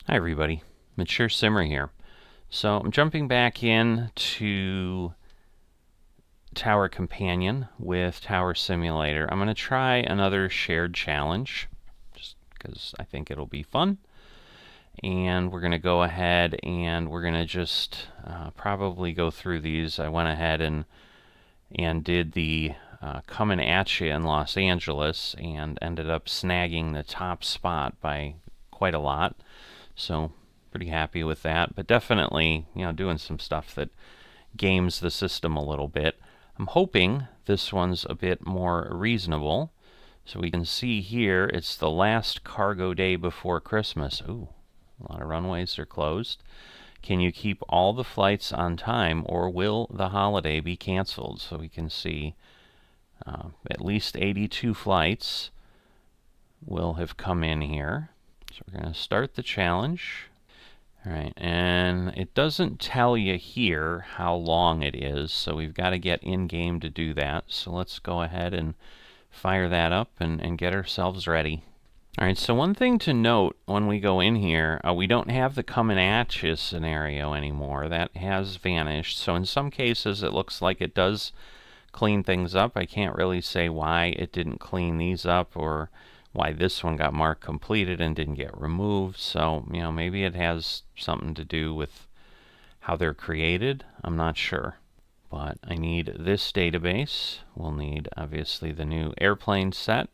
Hi everybody, Mature Simmer here. So I'm jumping back in to Tower Companion with Tower Simulator. I'm going to try another shared challenge, just because I think it'll be fun. And we're going to go ahead and we're going to just probably go through these. I went ahead and did the Coming At Ya in Los Angeles and ended up snagging the top spot by quite a lot. So pretty happy with that, but definitely, doing some stuff that games the system a little bit. I'm hoping this one's a bit more reasonable. So we can see here, it's the last cargo day before Christmas. Ooh, a lot of runways are closed. Can you keep all the flights on time, or will the holiday be canceled? So we can see at least 82 flights will have come in here. So we're going to start the challenge. All right, and it doesn't tell you here how long it is, so we've got to get in-game to do that. So let's go ahead and fire that up and get ourselves ready. All right, so one thing to note when we go in here, we don't have the coming at you scenario anymore. That has vanished. So in some cases, it looks like it does clean things up. I can't really say why it didn't clean these up or why this one got marked completed and didn't get removed. So, maybe it has something to do with how they're created. I'm not sure. But I need this database. We'll need, obviously, the new airplane set.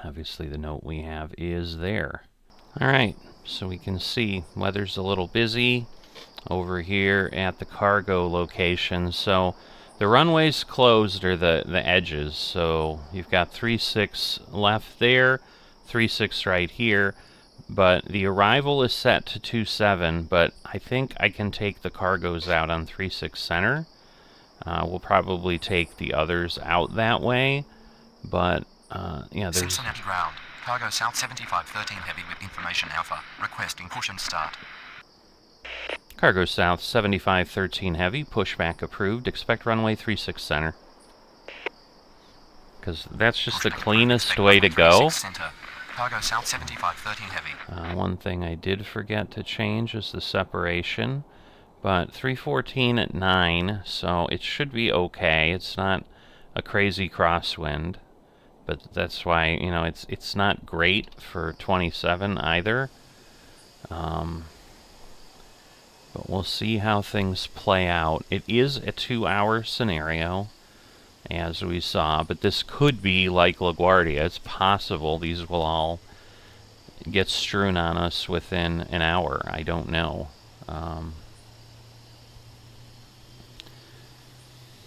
Obviously, the note we have is there. All right, so we can see weather's a little busy over here at the cargo location. So the runways closed are the edges. So you've got 36 left there, 36 right here, but the arrival is set to 27, but I think I can take the cargoes out on 36 center. We'll probably take the others out that way, but there's... Cincinnati ground, cargo south 7513 heavy with information alpha, requesting push and start. Cargo south 7513 heavy, pushback approved, expect runway 36 center. Because that's just the cleanest way to go. Cargo south 7513 heavy. One thing I did forget to change is the separation, but 314 at 9, so it should be okay. It's not a crazy crosswind, but that's why, it's not great for 27 either. But we'll see how things play out. It is a 2-hour scenario, as we saw, but this could be like LaGuardia. It's possible these will all get strewn on us within an hour. I don't know.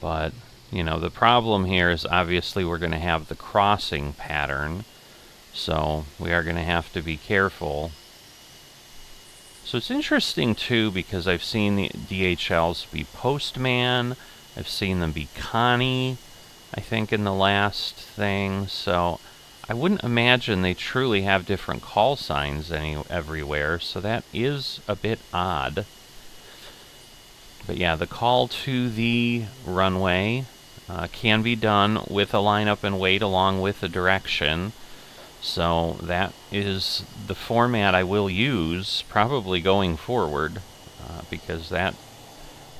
But, the problem here is obviously we're going to have the crossing pattern, so we are going to have to be careful. So it's interesting, too, because I've seen the DHLs be Postman. I've seen them be Connie, I think, in the last thing. So I wouldn't imagine they truly have different call signs everywhere. So that is a bit odd. But yeah, the call to the runway can be done with a lineup and wait along with the direction. So that is the format I will use probably going forward, because that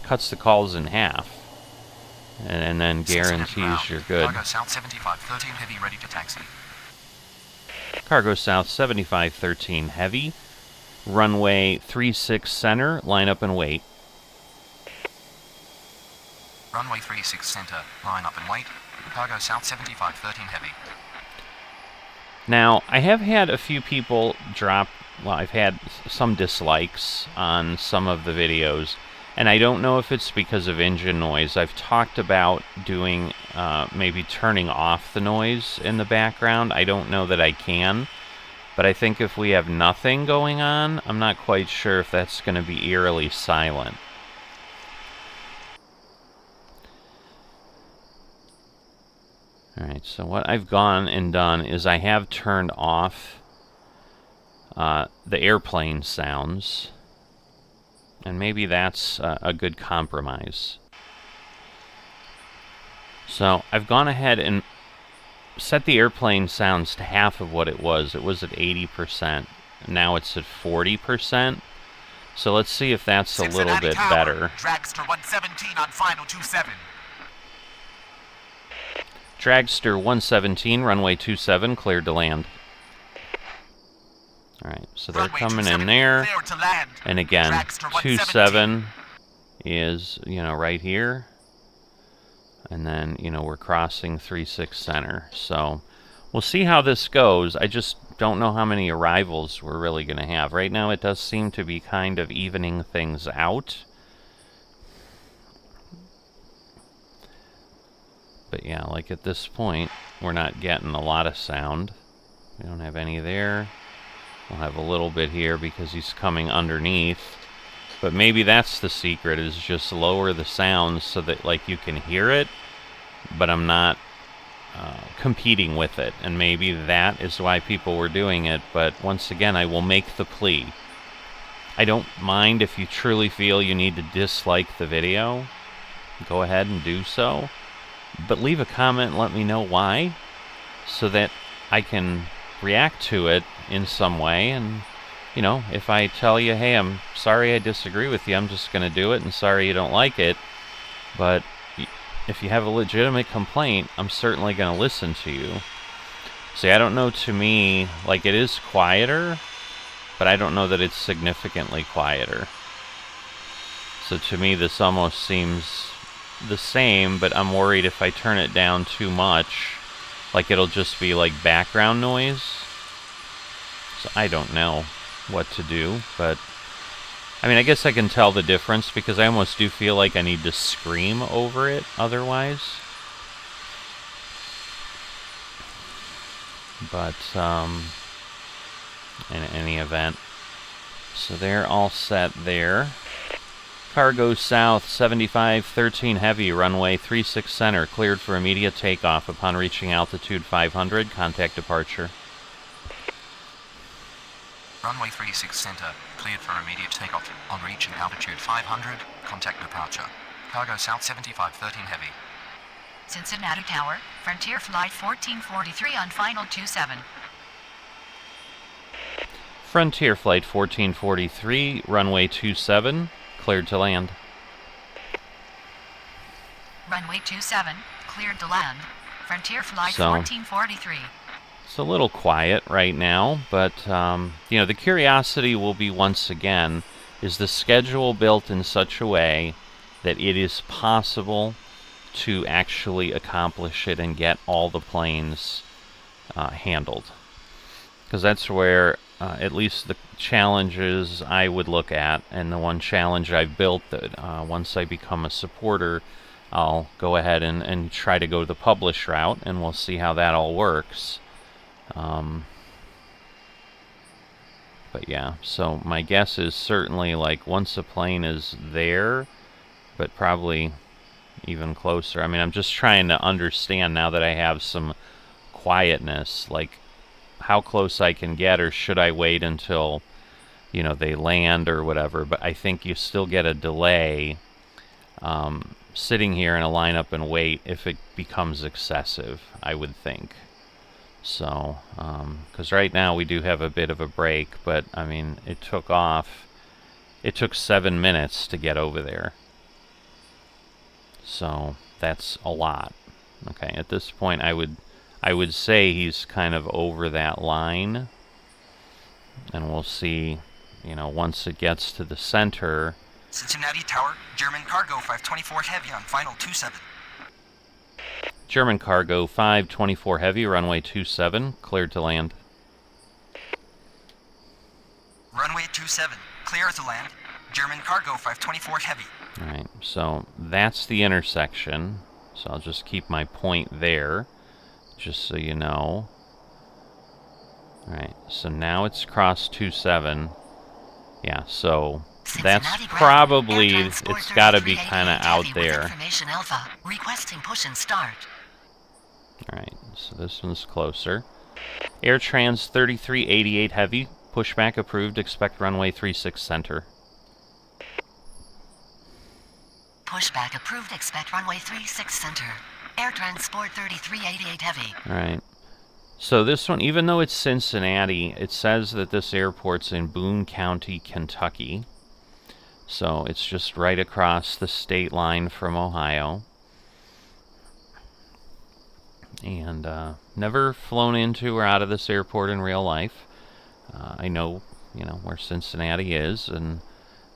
cuts the calls in half and then guarantees you're good. Cargo south 7513 heavy ready to taxi. Cargo south 7513 heavy, runway 36 center, line up and wait. Runway 36 center, line up and wait. Cargo south 7513 heavy. Now, I have had a few people drop, I've had some dislikes on some of the videos, and I don't know if it's because of engine noise. I've talked about doing, maybe turning off the noise in the background. I don't know that I can, but I think if we have nothing going on, I'm not quite sure if that's going to be eerily silent. Alright, so what I've gone and done is I have turned off the airplane sounds, and maybe that's a good compromise. So I've gone ahead and set the airplane sounds to half of what it was. It was at 80%, now it's at 40%. So let's see if that's a little Cincinnati bit Tower, better. Dragster 117 on final 27. Dragster 117, runway 27, cleared to land. Alright, so they're Runway coming 27, in there. clear to land. And again, Dragster 27 is, you know, right here. And then, you know, we're crossing 36 center. So we'll see how this goes. I just don't know how many arrivals we're really going to have. Right now it does seem to be kind of evening things out. But yeah, like at this point, we're not getting a lot of sound. We don't have any there. We'll have a little bit here because he's coming underneath. But maybe that's the secret, is just lower the sound so that like you can hear it, but I'm not competing with it. And maybe that is why people were doing it. But once again, I will make the plea. I don't mind if you truly feel you need to dislike the video. Go ahead and do so. But leave a comment and let me know why, so that I can react to it in some way. And, you know, if I tell you, hey, I'm sorry I disagree with you, I'm just going to do it, and sorry you don't like it. But if you have a legitimate complaint, I'm certainly going to listen to you. See, I don't know, to me, like, it is quieter, but I don't know that it's significantly quieter. So to me, this almost seems the same, but I'm worried if I turn it down too much, like it'll just be like background noise. So I don't know what to do, but I mean, I guess I can tell the difference because I almost do feel like I need to scream over it otherwise. But in any event, so they're all set there. Cargo south, 7513 heavy, runway 36 center, cleared for immediate takeoff. Upon reaching altitude 500, contact departure. Runway 36 center, cleared for immediate takeoff. On reaching altitude 500, contact departure. Cargo south 7513 heavy. Cincinnati Tower, Frontier Flight 1443 on final 27. Frontier Flight 1443, runway 27, cleared to land. Runway 27, cleared to land. Frontier Flight So, 1443. it's a little quiet right now, but, you know, the curiosity will be once again, is the schedule built in such a way that it is possible to actually accomplish it and get all the planes handled? Because that's where, at least the challenges I would look at, and the one challenge I've built that once I become a supporter, I'll go ahead and try to go the publish route, and we'll see how that all works. But yeah, so my guess is certainly like once a plane is there, but probably even closer. I mean, I'm just trying to understand now that I have some quietness, like how close I can get, or should I wait until, you know, they land or whatever. But I think you still get a delay sitting here in a lineup and wait if it becomes excessive, I would think. So, because right now we do have a bit of a break, but I mean, it took 7 minutes to get over there. So that's a lot. Okay, at this point I would say he's kind of over that line, and we'll see, you know, once it gets to the center. Cincinnati Tower, German Cargo 524 heavy on final 27. German Cargo 524 heavy, runway 27, cleared to land. Runway 27, clear to land. German Cargo 524 heavy. Alright, so that's the intersection. So I'll just keep my point there, just so you know. Alright, so now it's cross 27. Yeah, so that's probably, it's got to be kind of out there. Information Alpha, requesting push and start. Alright, so this one's closer. AirTrans 3388 heavy, pushback approved, expect runway 36 center. Pushback approved, expect runway 36 center. Air Transport 3388 heavy. Alright, So this one, even though it's Cincinnati, it says that this airport's in Boone County, Kentucky. So it's just right across the state line from Ohio. And never flown into or out of this airport in real life. I know, where Cincinnati is, and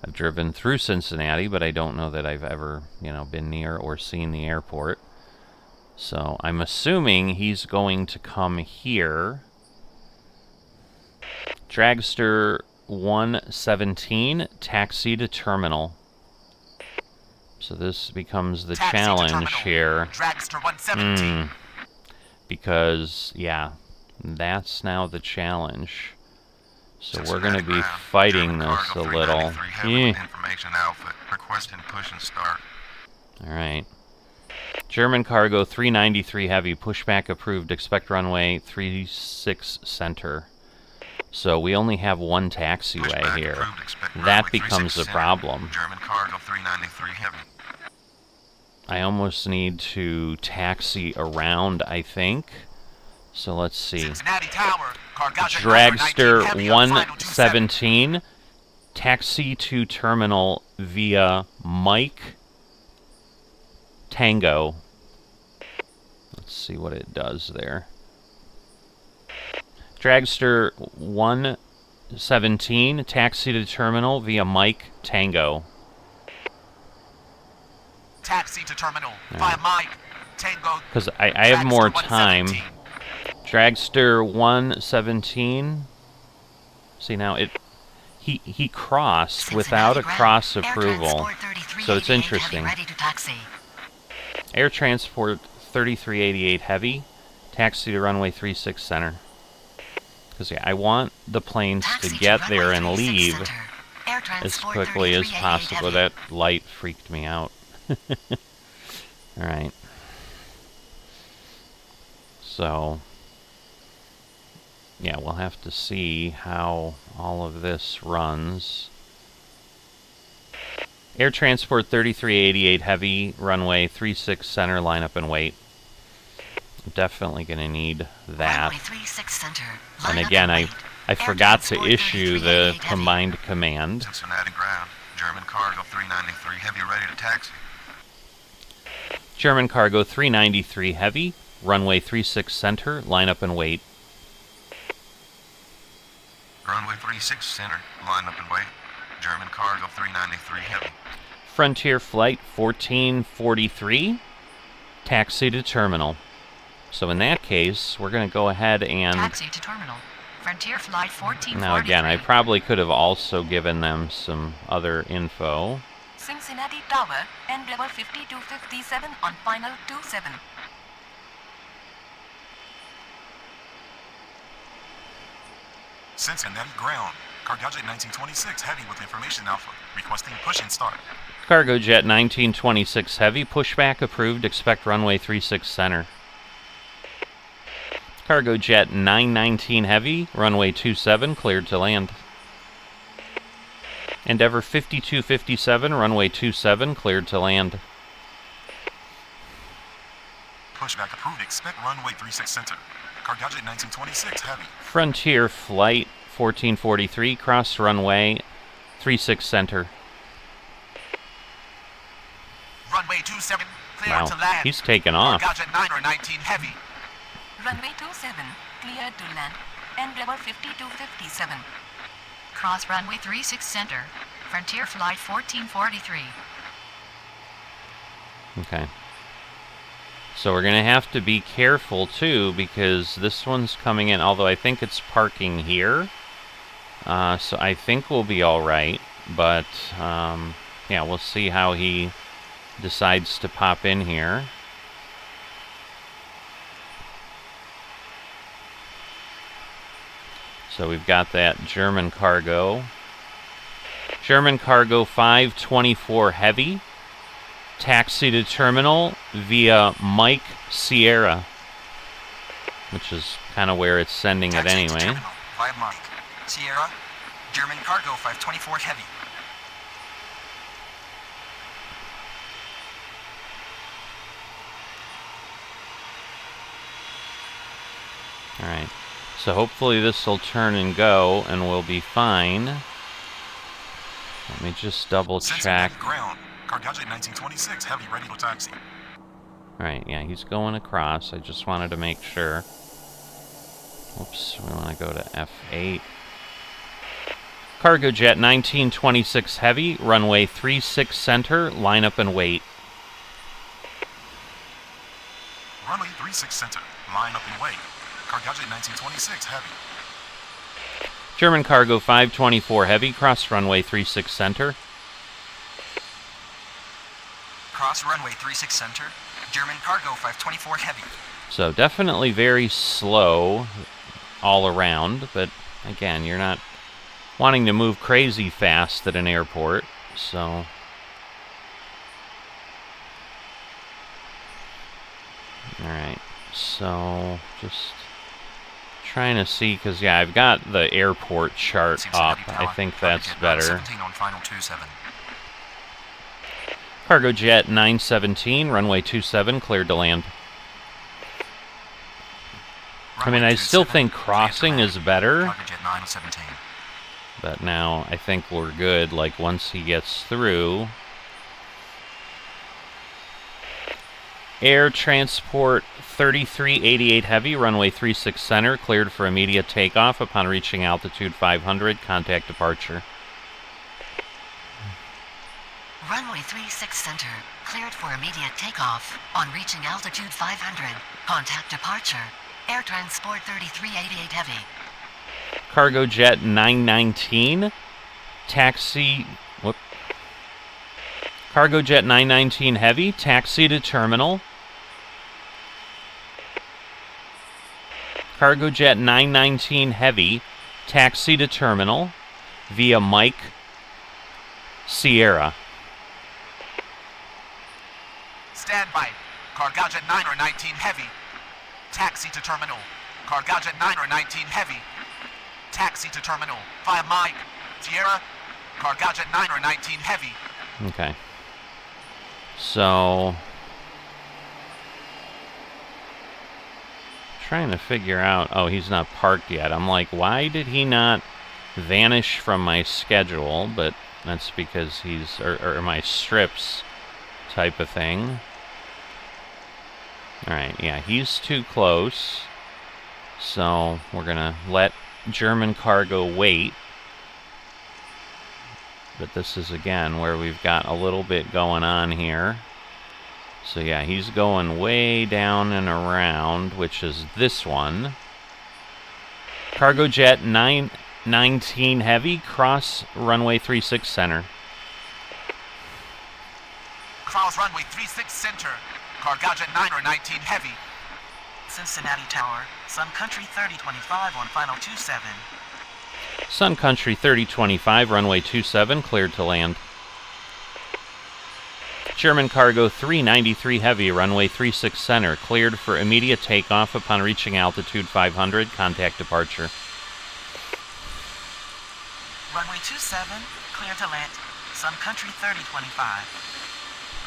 I've driven through Cincinnati, but I don't know that I've ever, been near or seen the airport. So I'm assuming he's going to come here. Dragster 117, taxi to terminal. So this becomes the Taxi to challenge terminal. here. Dragster 117. Because, yeah, that's now the challenge. So we're going to be Ground. fighting German this a Cargo little. 393 heavy with information output. Requesting push and start. Alright. German Cargo 393 heavy, pushback approved, expect runway 36 center. So we only have one taxiway Pushback here. approved, expect That runway becomes 36 a center. problem. German Cargo 393 heavy. I almost need to taxi around, I think. So let's see. Cincinnati Tower. Car gadget Dragster 19 heavy on final 27. 117, taxi to terminal via Mike Tango. Let's see what it does there. Dragster 117, taxi to terminal via Mike Tango. Taxi to terminal. Via Mike. Tango. Because I have more Dragster time. 117. Dragster 117. See now he crossed without a cross approval. So it's interesting. Ready to taxi. Air Transport 3388 heavy, taxi to runway 36 center. Because yeah, I want the planes to get there and leave as quickly as possible. That light freaked me out. Alright. So, yeah, we'll have to see how all of this runs. Air Transport 3388 heavy, runway 36 center, line up and wait. I'm definitely going to need that. And again, I forgot to issue the combined command. Cincinnati ground. German Cargo 393 heavy ready to taxi. German Cargo 393 heavy, runway 36 center, line up and wait. Runway 36 center. Line up and wait. German Cargo 393 heavy. Frontier Flight 1443, taxi to terminal. So in that case, we're going to go ahead and... Taxi to terminal. Frontier Flight 1443. Now again, I probably could have also given them some other info. Cincinnati Tower, end level 5257 on final 27. Cincinnati ground. Car gadget 1926 heavy with information alpha. Requesting push and start. Cargo Jet 1926 heavy, pushback approved, expect runway 36 center. Cargo Jet 919 heavy, runway 27, cleared to land. Endeavor 5257, runway 27, cleared to land. Pushback approved. Expect runway 36 center. Car gadget 1926 heavy. Frontier Flight 1443, cross runway 36 center. Runway 27. Clear Wow, to land. he's taken Car off. gadget 9 or 19 heavy. Runway 27, cleared to land. End level 5257. Cross runway 36 center. Frontier Flight 1443. Okay. So we're going to have to be careful too, because this one's coming in, although I think it's parking here. So I think we'll be alright, but yeah, we'll see how he decides to pop in here. So we've got that German Cargo. German Cargo 524 heavy. Taxi to terminal via Mike Sierra, which is kind of where it's sending it Taxi to anyway. terminal. Via Mike. Sierra. German Cargo 524 heavy. Alright, so hopefully this will turn and go, and we'll be fine. Let me just double check. Cincinnati ground. Car Gadget 1926, heavy, ready for taxi. Alright, yeah, he's going across. I just wanted to make sure. Oops, we want to go to F8. Cargo Jet 1926 heavy, runway 36 center, line up and wait. Runway 36 center, line up and wait. Car Gadget 1926 heavy. German Cargo 524 heavy, cross runway 36 center. Cross runway 36 center. German Cargo 524 heavy. So definitely very slow all around, but again, you're not wanting to move crazy fast at an airport, so... Alright, so just trying to see, because yeah, I've got the airport chart up. I think that's better. 17 on final 27. Cargo Jet 917, runway 27, cleared to land. I mean, I still think crossing is better, Cargo Jet 917. but now I think we're good, like once he gets through. Air Transport 3388 Heavy, runway 36 center, cleared for immediate takeoff upon reaching altitude 500, contact departure. Runway 36 center, cleared for immediate takeoff. On reaching altitude 500, contact departure. Air Transport 3388 Heavy. Cargo Jet 919, taxi... Whoop. Cargo Jet 919 Heavy, taxi to terminal. Cargo Jet 919 Heavy, taxi to terminal via Mike Sierra. Stand by. Car Gadget 919 heavy. Taxi to terminal. Car Gadget 919 heavy. Taxi to terminal. Via Mike Sierra. Car Gadget 919 heavy. Okay. So... trying to figure out... oh, he's not parked yet. I'm like, why did he not vanish from my schedule? But that's because he's... or my strips type of thing. Alright, yeah, he's too close. So we're gonna let German Cargo wait. But this is, again, where we've got a little bit going on here. So yeah, he's going way down and around, which is this one. Cargo Jet 919 Heavy, cross runway 36 center. Cross runway 36 center. Car Gadget 919 heavy. Cincinnati Tower. Sun Country 3025 on final 27. Sun Country 3025, runway 27, cleared to land. German Cargo 393 Heavy, runway 36 center, cleared for immediate takeoff upon reaching altitude 500, contact departure. Runway 27, clear to land. Sun Country 3025.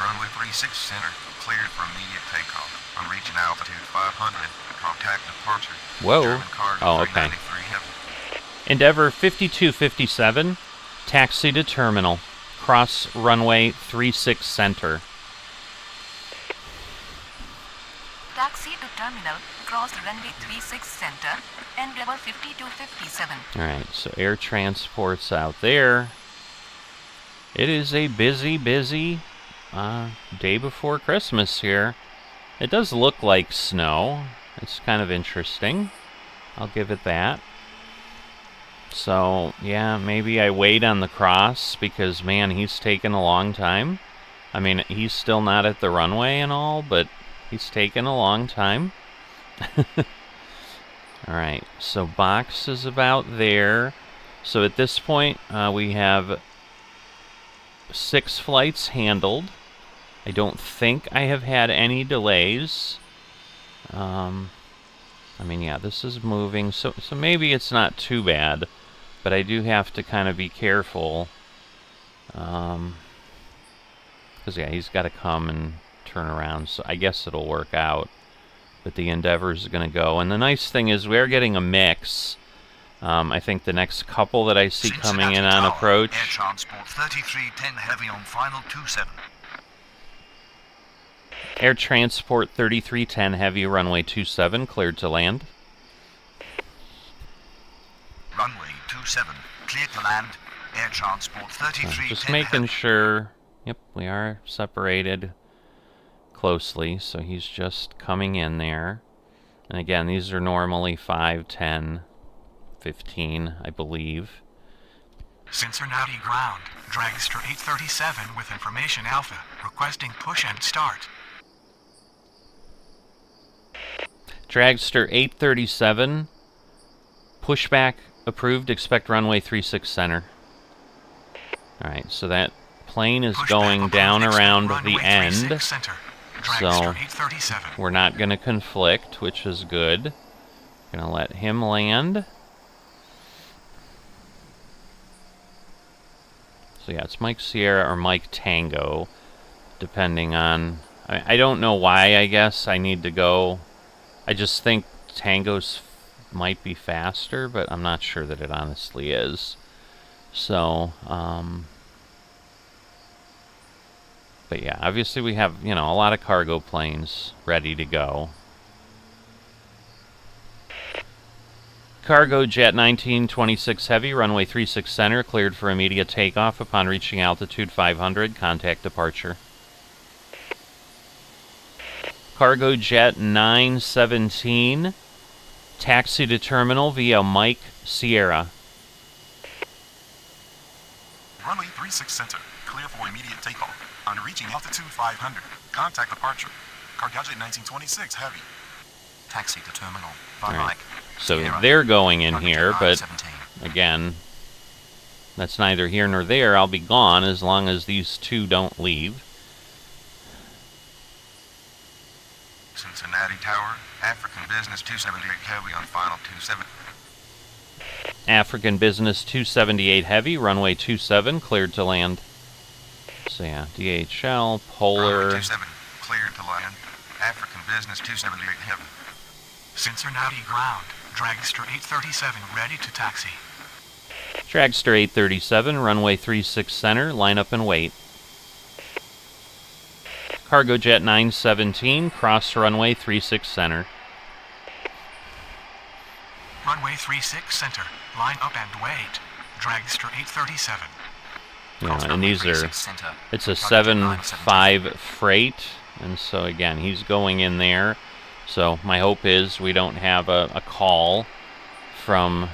Runway 36 center, cleared for immediate takeoff. On reaching altitude 500, contact departure. Whoa. German Cargo Oh, okay. 393 heavy. Endeavour 5257, taxi to terminal, cross runway 36 center. Taxi to terminal, cross runway 36 center, Endeavour 5257. Alright, so air transport's out there. It is a busy day before Christmas here. It does look like snow. It's kind of interesting. I'll give it that. So, yeah, maybe I wait on the cross because, man, he's taken a long time. I mean, he's still not at the runway and all, but he's taken a long time. Alright, so box is about there. So at this point, we have 6 flights handled. I don't think I have had any delays. I mean, yeah, this is moving, so maybe it's not too bad, but I do have to kind of be careful. Because, yeah, he's got to come and turn around, so I guess it'll work out. but the Endeavor's going to go. And the nice thing is we're getting a mix. I think the next couple that I see coming in on approach. Air Transport 3310 Heavy on final 27. Air Transport 3310 Heavy, runway 27, cleared to land. Runway 27, cleared to land. Air Transport 3310 Just making sure. Yep, we are separated closely, so he's just coming in there. And again, these are normally 5, 10, 15, I believe. Cincinnati ground. Dragster 837 with information Alpha. Requesting push and start. Dragster 837, pushback approved, expect runway 36 center. Alright, so that plane is going down around the end, so we're not going to conflict, which is good. Going to let him land. So yeah, it's Mike Sierra or Mike Tango, depending on... I don't know why, I guess, I need to go... I just think Tango's might be faster, but I'm not sure that it honestly is. So, but yeah, obviously we have, you know, a lot of cargo planes ready to go. Cargo Jet 1926 Heavy, runway 36 center, cleared for immediate takeoff upon reaching altitude 500, contact departure. Cargo Jet 917, taxi to terminal via Mike Sierra. Runway 36 center, clear for immediate takeoff. On reaching altitude 500, contact departure. Cargo Jet 1926 Heavy. Taxi to terminal. By All right. Mike. So Sierra. they're going in Runway here, but 17. again, that's neither here nor there. I'll be gone as long as these two don't leave. Cincinnati Tower, African Business 278 Heavy on final 27. African Business 278 Heavy, runway 27, cleared to land. So yeah, DHL, Runway Polar. 27, cleared to land. African Business 278 Heavy. Cincinnati ground. Dragster 837 ready to taxi. Dragster 837, runway 36 center, line up and wait. Cargo Jet 917, cross runway 36 center. Runway 36 center. Line up and wait. Dragster 837. Yeah, and these are, 36 center. it's a Cargo Jet 7.5 freight, and so again, he's going in there. So my hope is we don't have a call from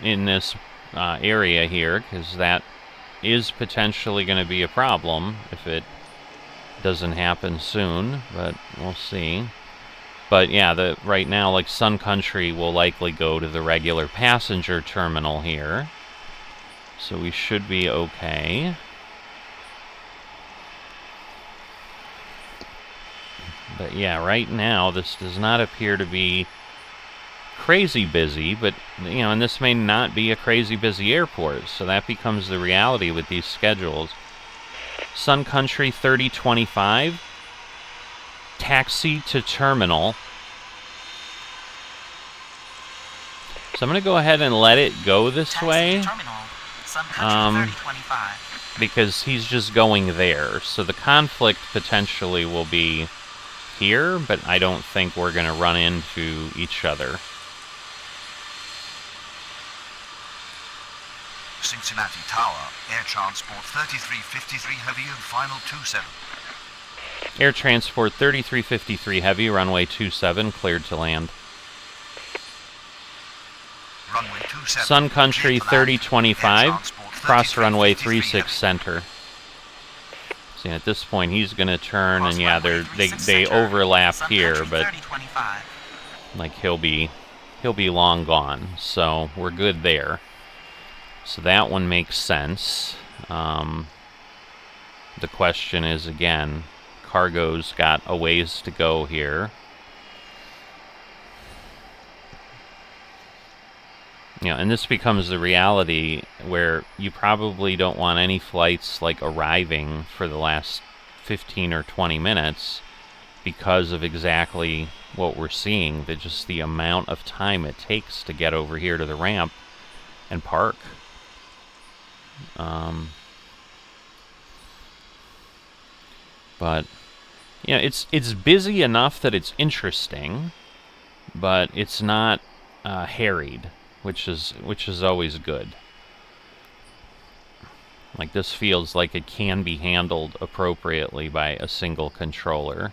in this area here, because that is potentially going to be a problem if it doesn't happen soon, but we'll see. But yeah, right now, like Sun Country will likely go to the regular passenger terminal here, so we should be okay. But yeah, right now this does not appear to be crazy busy, but you know, and this may not be a crazy busy airport, so that becomes the reality with these schedules. Sun Country 3025, taxi to terminal. So I'm going to go ahead and let it go this way, Sun Country 3025. because he's just going there. So the conflict potentially will be here, but I don't think we're going to run into each other. Cincinnati Tower, Air Transport 3353 Heavy and final 27. Air Transport 3353 Heavy, runway 27, cleared to land. Runway 27. Sun Country cleared to land. 3025, Air Transport cross runway 3353 36 Heavy. center. See, at this point he's going to turn, Cross and yeah, runway they 36 they center. overlap Sun here, Country but 3025. like he'll be long gone, so we're good there. So that one makes sense. The question is, again, cargo's got a ways to go here. You know, and this becomes the reality where you probably don't want any flights like arriving for the last 15 or 20 minutes, because of exactly what we're seeing, that just the amount of time it takes to get over here to the ramp and park. But you know, it's busy enough that it's interesting, but it's not harried, which is always good. Like, this feels like it can be handled appropriately by a single controller.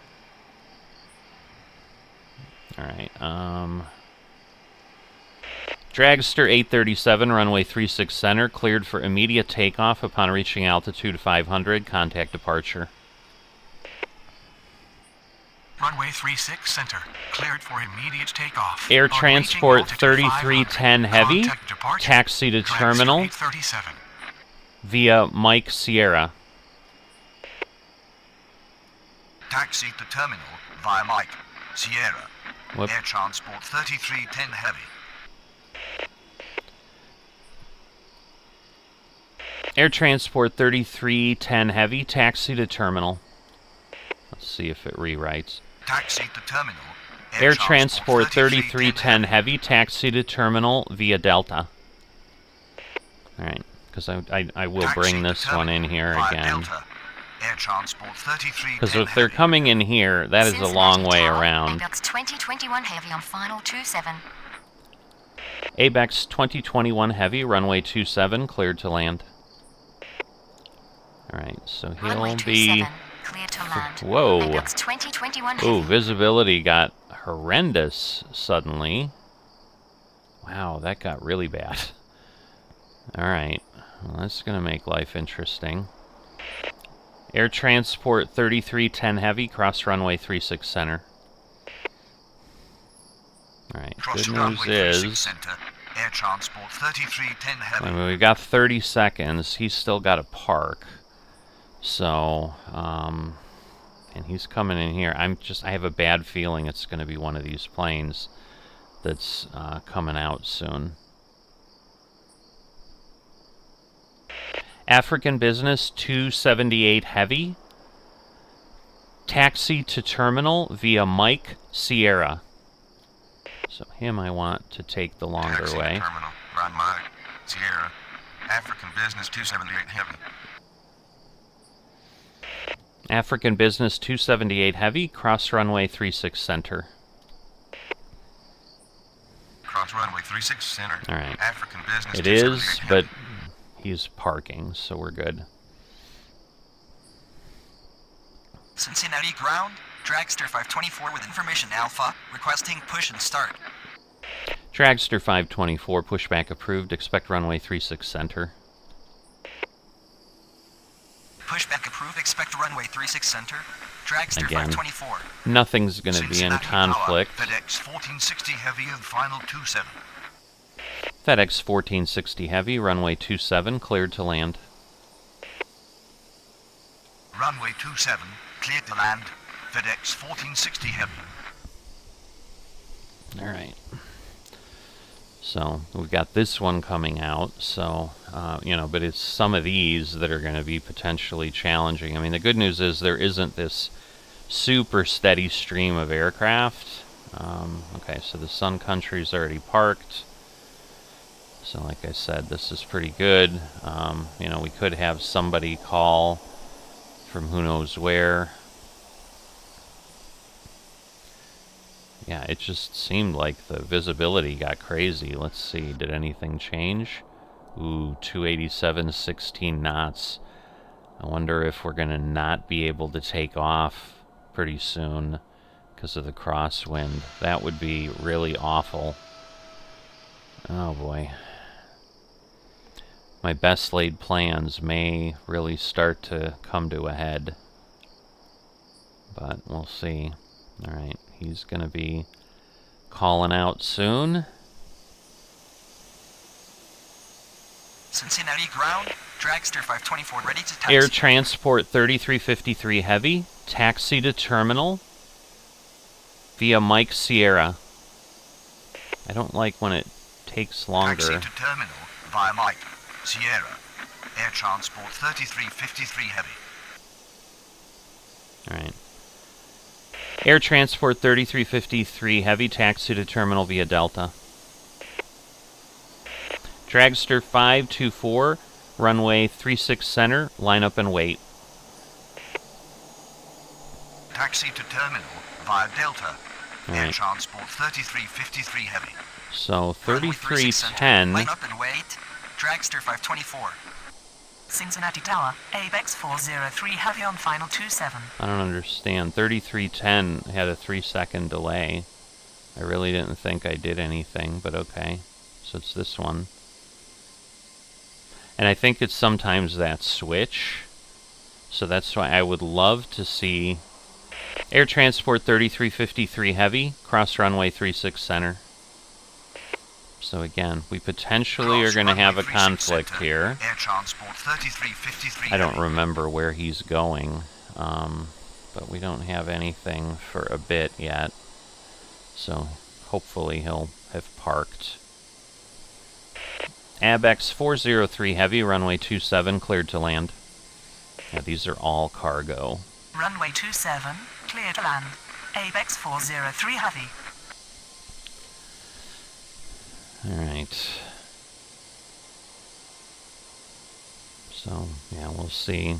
Alright, Dragster 837, runway 36 center, cleared for immediate takeoff upon reaching altitude 500. Contact departure. Runway 36 center, cleared for immediate takeoff. Air On reaching transport altitude 3310 heavy, contact departure. taxi to Dragster terminal 837. via Mike Sierra. Taxi to terminal via Mike Sierra. Whoop. Air transport 3310 heavy. Air transport 3310 heavy, taxi to terminal. Let's see if it rewrites. Taxi to terminal. Air transport 3310 heavy, taxi to terminal via Delta. Alright, because I will bring this one in here again. Air transport 3310 Because if they're coming in here, that is a long way around. ABEX 2021 heavy on final 27. ABEX 2021 heavy, runway 27, cleared to land. Alright, so Runway he'll 27, be... clear to land. Whoa. ABEX 2021 heavy. Ooh, visibility got horrendous suddenly. Wow, that got really bad. Alright, well, that's going to make life interesting. Air transport 3310 heavy, cross runway 36 center. Alright, Cross good runway news 36 is... center. Air transport 3310 heavy. I mean, we've got 30 seconds. He's still got to park. So, and he's coming in here. I have a bad feeling it's going to be one of these planes that's coming out soon. African Business 278 heavy. Taxi to terminal via Mike Sierra. So him I want to take the longer Taxi way. to terminal. Run Mike Sierra. African Business 278 heavy. African Business 278 heavy, cross runway 36 center. Cross runway 36 center. All right. African Business It 278 is, heavy. but he's parking, so we're good. Cincinnati ground. Dragster 524 with information Alpha, requesting push and start. Dragster 524, pushback approved. Expect runway 36 center. Pushback approved, expect runway 36 center. Dragster Again. 524. Nothing's going to be in Cincinnati conflict. Tower, FedEx 1460 heavy and final 27. FedEx 1460 heavy, runway 27, cleared to land. Runway 27, cleared to land. FedEx 1460 heavy. Alright. So, we've got this one coming out, so, you know, but it's some of these that are going to be potentially challenging. I mean, the good news is there isn't this super steady stream of aircraft. Okay, so the Sun Country's already parked. So, like I said, this is pretty good. You know, we could have somebody call from who knows where. Yeah, it just seemed like the visibility got crazy. Let's see, did anything change? Ooh, 287, 16 knots. I wonder if we're going to not be able to take off pretty soon because of the crosswind. That would be really awful. Oh boy. My best laid plans may really start to come to a head. But we'll see. Alright. He's going to be calling out soon. Cincinnati ground. Dragster 524 ready to taxi. Air transport 3353 heavy. Taxi to terminal via Mike Sierra. I don't like when it takes longer. Taxi to terminal via Mike Sierra. Air transport 3353 heavy. Alright. Air Transport 3353 Heavy, taxi to terminal via Delta. Dragster 524, runway 36 center, line up and wait. Taxi to terminal via Delta. All Air right. Transport 3353 Heavy. So Runway 36 center. 3310. Line up and wait. Dragster 524. Cincinnati Tower, ABEX 403 Heavy on final 27. I don't understand. 3310 had a 3-second delay. I really didn't think I did anything, but okay. So it's this one. And I think it's sometimes that switch. So that's why I would love to see Air Transport 3353 Heavy, cross runway 36 center. So again, we potentially are going to have a conflict here. Air Transport 3353 I don't Heavy. remember where he's going, but we don't have anything for a bit yet. So hopefully he'll have parked. ABEX 403 Heavy, runway 27, cleared to land. Yeah, these are all cargo. Runway 27, clear to land. ABEX 403 Heavy. Alright. So, yeah, we'll see.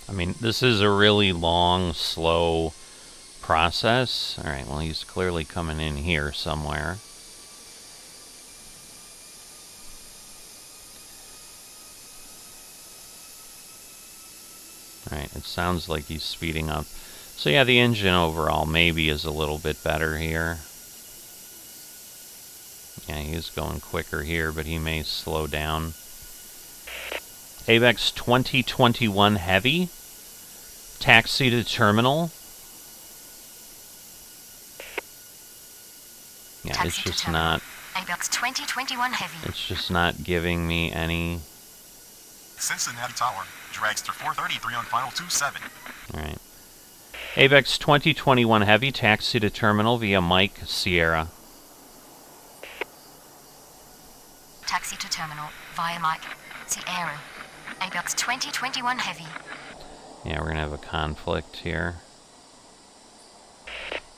I mean, this is a really long, slow process. Alright, well, he's clearly coming in here somewhere. Alright, it sounds like he's speeding up. So yeah, the engine overall maybe is a little bit better here. Yeah, he is going quicker here, but he may slow down. ABEX 2021 Heavy. Taxi to terminal. Yeah, it's Taxi to just terminal. not... ABEX 2021 Heavy. It's just not giving me any... Cincinnati Tower, Dragster 433 on final 27. Alright. ABEX 2021 Heavy, taxi to terminal via Mike Sierra. Taxi to terminal via Mike Sierra. ABEX 2021 Heavy. Yeah, we're going to have a conflict here.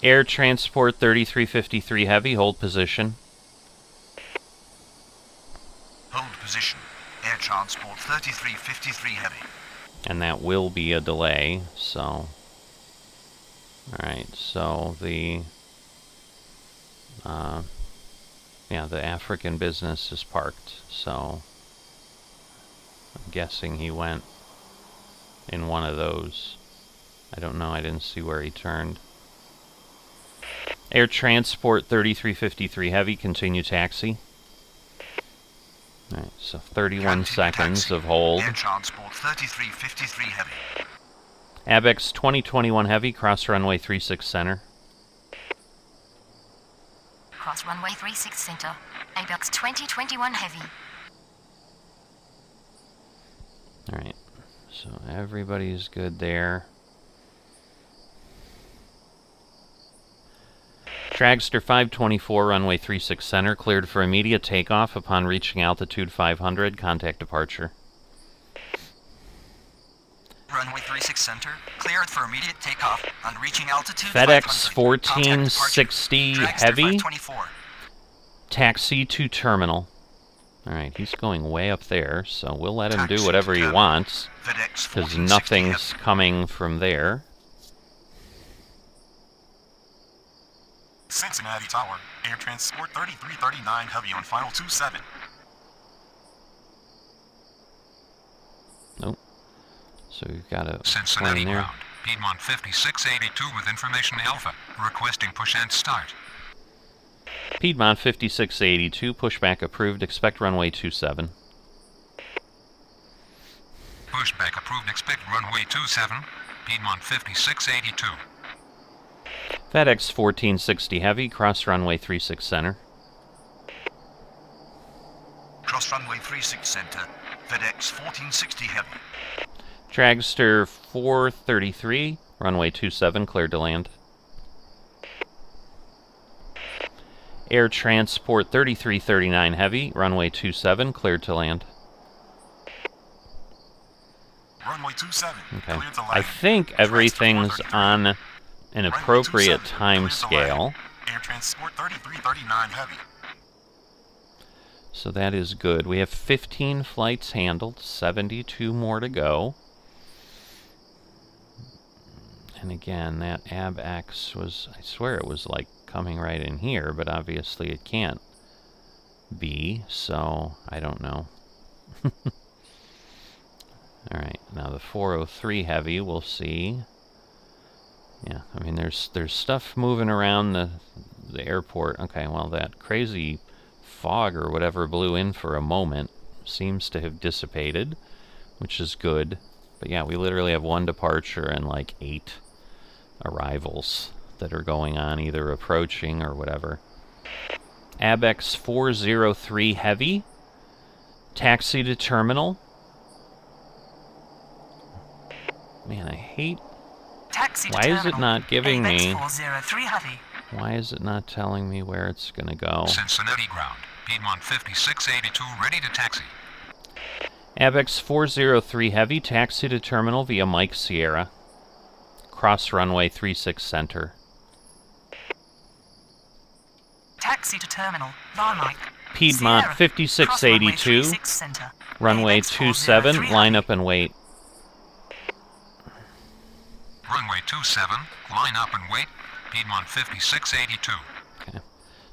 Air Transport 3353 Heavy, hold position. Hold position. Air Transport 3353 Heavy. And that will be a delay, so... Alright, so the... yeah, the African business is parked, so... I'm guessing he went in one of those. I don't know, I didn't see where he turned. Air Transport 3353 Heavy, continue taxi. Alright, so 31 Continue seconds taxi. of hold. Air Transport 3353 Heavy. ABEX 2021 Heavy, cross runway 36 center. Cross runway 36 center. ABEX 2021 Heavy. Alright, so everybody's good there. Dragster 524, runway 36 center, cleared for immediate takeoff upon reaching altitude 500. Contact departure. Runway 36 center. Cleared for immediate takeoff on reaching altitude FedEx 500. Contact 1460 departure. Dragster Heavy, 524. taxi to terminal. Alright, he's going way up there, so we'll let him do Taxi whatever to he terminal. wants, FedEx because 1460 nothing's Heavy. coming from there. Cincinnati Tower, Air Transport 3339 Heavy on final 27. Nope. So we've got a Cincinnati plane there. ground. Piedmont 5682 with information Alpha. Requesting push and start. Piedmont 5682, pushback approved, expect runway 27. Pushback approved. Expect runway 27. Piedmont 5682. FedEx 1460 Heavy, cross runway 36 center. Cross runway 36 center. FedEx 1460 Heavy. Dragster 433, runway 27, cleared to land. Air Transport 3339 Heavy, runway 27, cleared to land. Runway 27. Okay. Cleared to land. I think everything's on an Runway appropriate 27, time clear the land. scale. Air Transport 3339 Heavy. So that is good. We have 15 flights handled, 72 more to go. And again, that ABX was, I swear it was like coming right in here, but obviously it can't be, so I don't know. Alright, now the 403 Heavy, we'll see. Yeah, I mean, there's stuff moving around the airport. Okay, well, that crazy fog or whatever blew in for a moment seems to have dissipated, which is good. But yeah, we literally have one departure and like 8 arrivals that are going on, either approaching or whatever. ABX 403 Heavy, taxi to terminal. Man, I hate... Taxi to Why is it terminal. not giving me... ABX 403 Heavy. Why is it not telling me where it's gonna go? Cincinnati ground. Piedmont 5682 ready to taxi. ABX 403 Heavy, taxi to terminal via Mike Sierra. Cross runway 36 center. Taxi to terminal. Via Mike. Piedmont Sierra. 5682, Cross runway 36 center. runway ABX 27, 403 line up and wait. Runway 27, line up and wait. Piedmont 5682. Okay.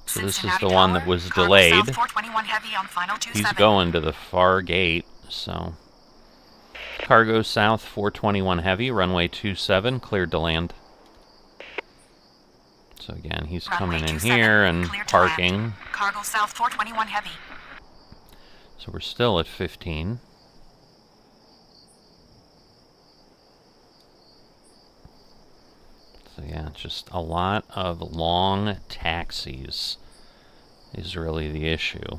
So this is Cincinnati the one that Tower, was Cargo delayed. South 421 Heavy on final 27. He's going to the far gate, so... Cargo South 421 Heavy, runway 27, cleared to land. So again, he's Runway coming in 27, here and cleared to land. parking. Cargo South 421 Heavy. So we're still at 15. So yeah, just a lot of long taxis is really the issue.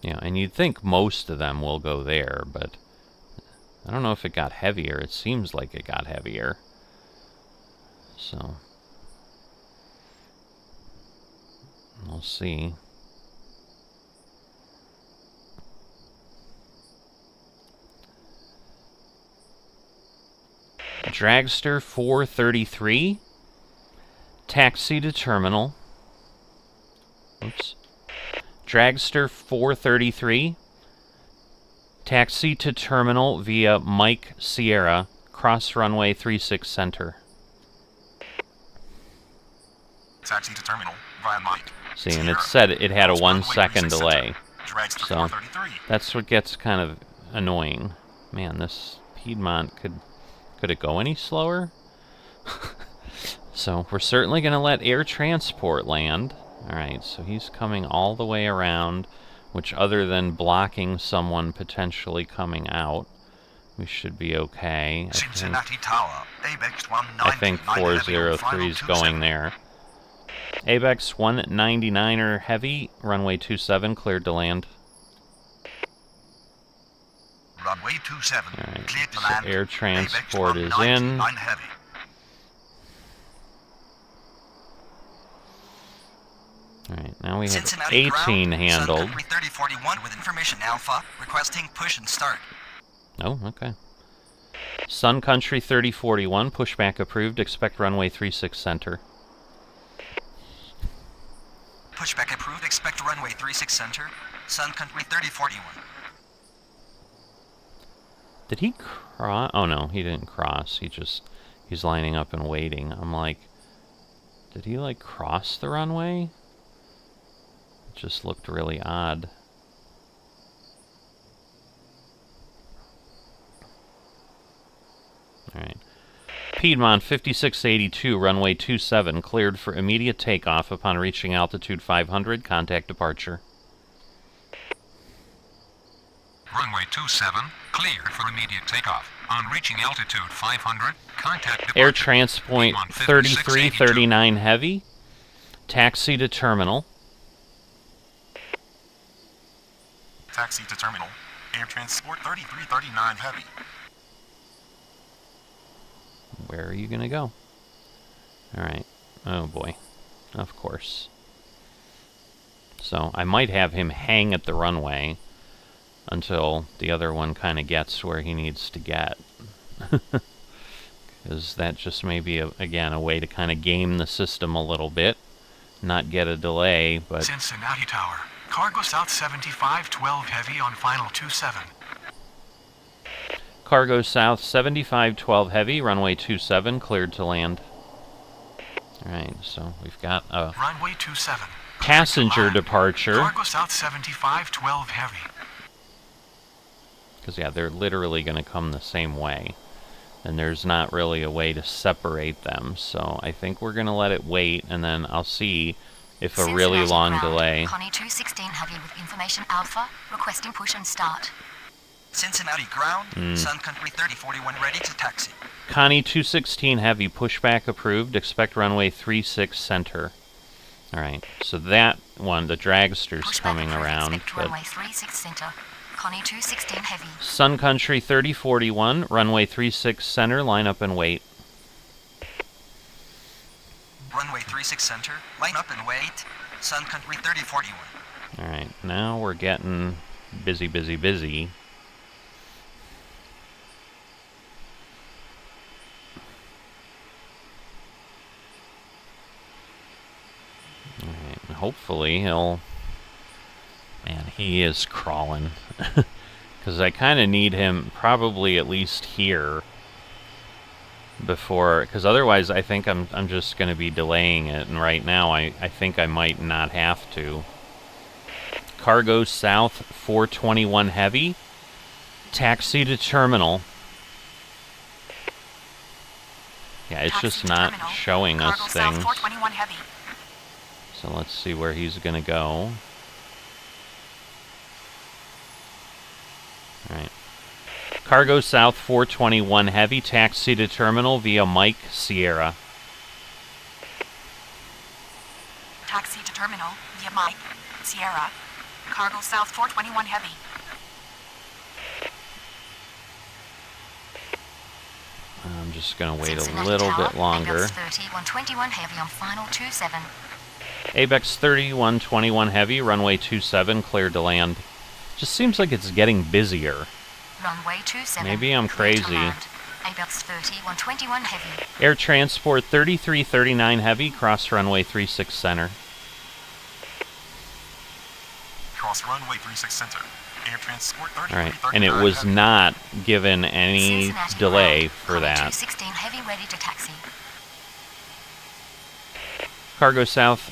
Yeah, and you'd think most of them will go there, but I don't know if it got heavier. It seems like it got heavier. So we'll see. Dragster 433, taxi to terminal. Oops. Dragster 433, taxi to terminal via Mike Sierra, cross runway 36 center. Taxi to terminal via Mike. See, and Sierra. it said it had a Cross 1 runway second 36 delay. center. Dragster So 433. that's what gets kind of annoying. Man, this Piedmont could it go any slower? So we're certainly going to let air transport land. Alright, so he's coming all the way around, which other than blocking someone potentially coming out, we should be okay. Cincinnati Tower, ABX 190. I think 403 is going there. ABX 199er Heavy, runway 27, cleared to land. Runway 27, Alright, cleared to so land. air transport ABX is in. 199 Heavy. Alright, now we have Cincinnati 18 ground, handled. Sun Country 3041 with information Alpha, requesting push and start. Oh, okay. Sun Country 3041, pushback approved, expect runway 36 center. Pushback approved, expect runway 36 center. Sun Country 3041. Did he cross? Oh no, he didn't cross. He's lining up and waiting. I'm like, did he like cross the runway? It just looked really odd. Alright. Piedmont 5682, runway 27, cleared for immediate takeoff upon reaching altitude 500. Contact departure. Runway 27, cleared for immediate takeoff. On reaching altitude 500, contact departure. Air Transport 3339 Heavy, taxi to terminal. Taxi to terminal. Air Transport 3339 Heavy. Where are you gonna go? Alright. Oh boy. Of course. So, I might have him hang at the runway. until the other one kind of gets where he needs to get. Because that just may be, again, a way to kind of game the system a little bit. Not get a delay, but... Cincinnati Tower. Cargo South 7512 Heavy on final 27. Cargo South 7512 Heavy, runway 27, cleared to land. Alright, so we've got a Runway 27. passenger departure. Cargo South 7512 Heavy. Because, yeah, they're literally going to come the same way. And there's not really a way to separate them. So I think we're going to let it wait, and then I'll see if a really Cincinnati long ground. delay... Connie 216 Heavy with information Alpha, requesting push and start. Cincinnati ground, Sun Country 3041 ready to taxi. Connie 216 Heavy, pushback approved. Expect runway 36 center. Alright, so that one, the dragster's Pushback coming approved, around. expect But runway 36 center. Connie 216 Heavy. Sun Country 3041, runway 36 center, line up and wait. Runway 36 center, line up and wait. Sun Country 3041. Alright, now we're getting busy, busy, busy. Alright, hopefully he'll... Man, he is crawling. Because I kind of need him probably at least here before... Because otherwise I think I'm just going to be delaying it. And right now I think I might not have to. Cargo South 421 Heavy. Taxi to terminal. Yeah, it's Taxi just to not terminal. showing us Cargo South things. 421 Heavy. So let's see where he's going to go. Alright. Cargo South 421 Heavy, taxi to terminal via Mike Sierra. Taxi to terminal via Mike Sierra. Cargo South 421 Heavy. I'm just going to wait Cincinnati a little Tower, bit longer. Apex 3121 Heavy on final 27. Apex 3121 Heavy, runway 27, cleared to land. Just seems like it's getting busier. Runway 27. Maybe I'm clear to crazy. land. Apex 3121 Heavy. Air Transport 3339 Heavy, cross runway 36 center. Cross runway 36 center. Air Transport 30. Alright, and it was not given any Cincinnati delay ground. for Connie that. 216 Heavy ready to taxi. Cargo South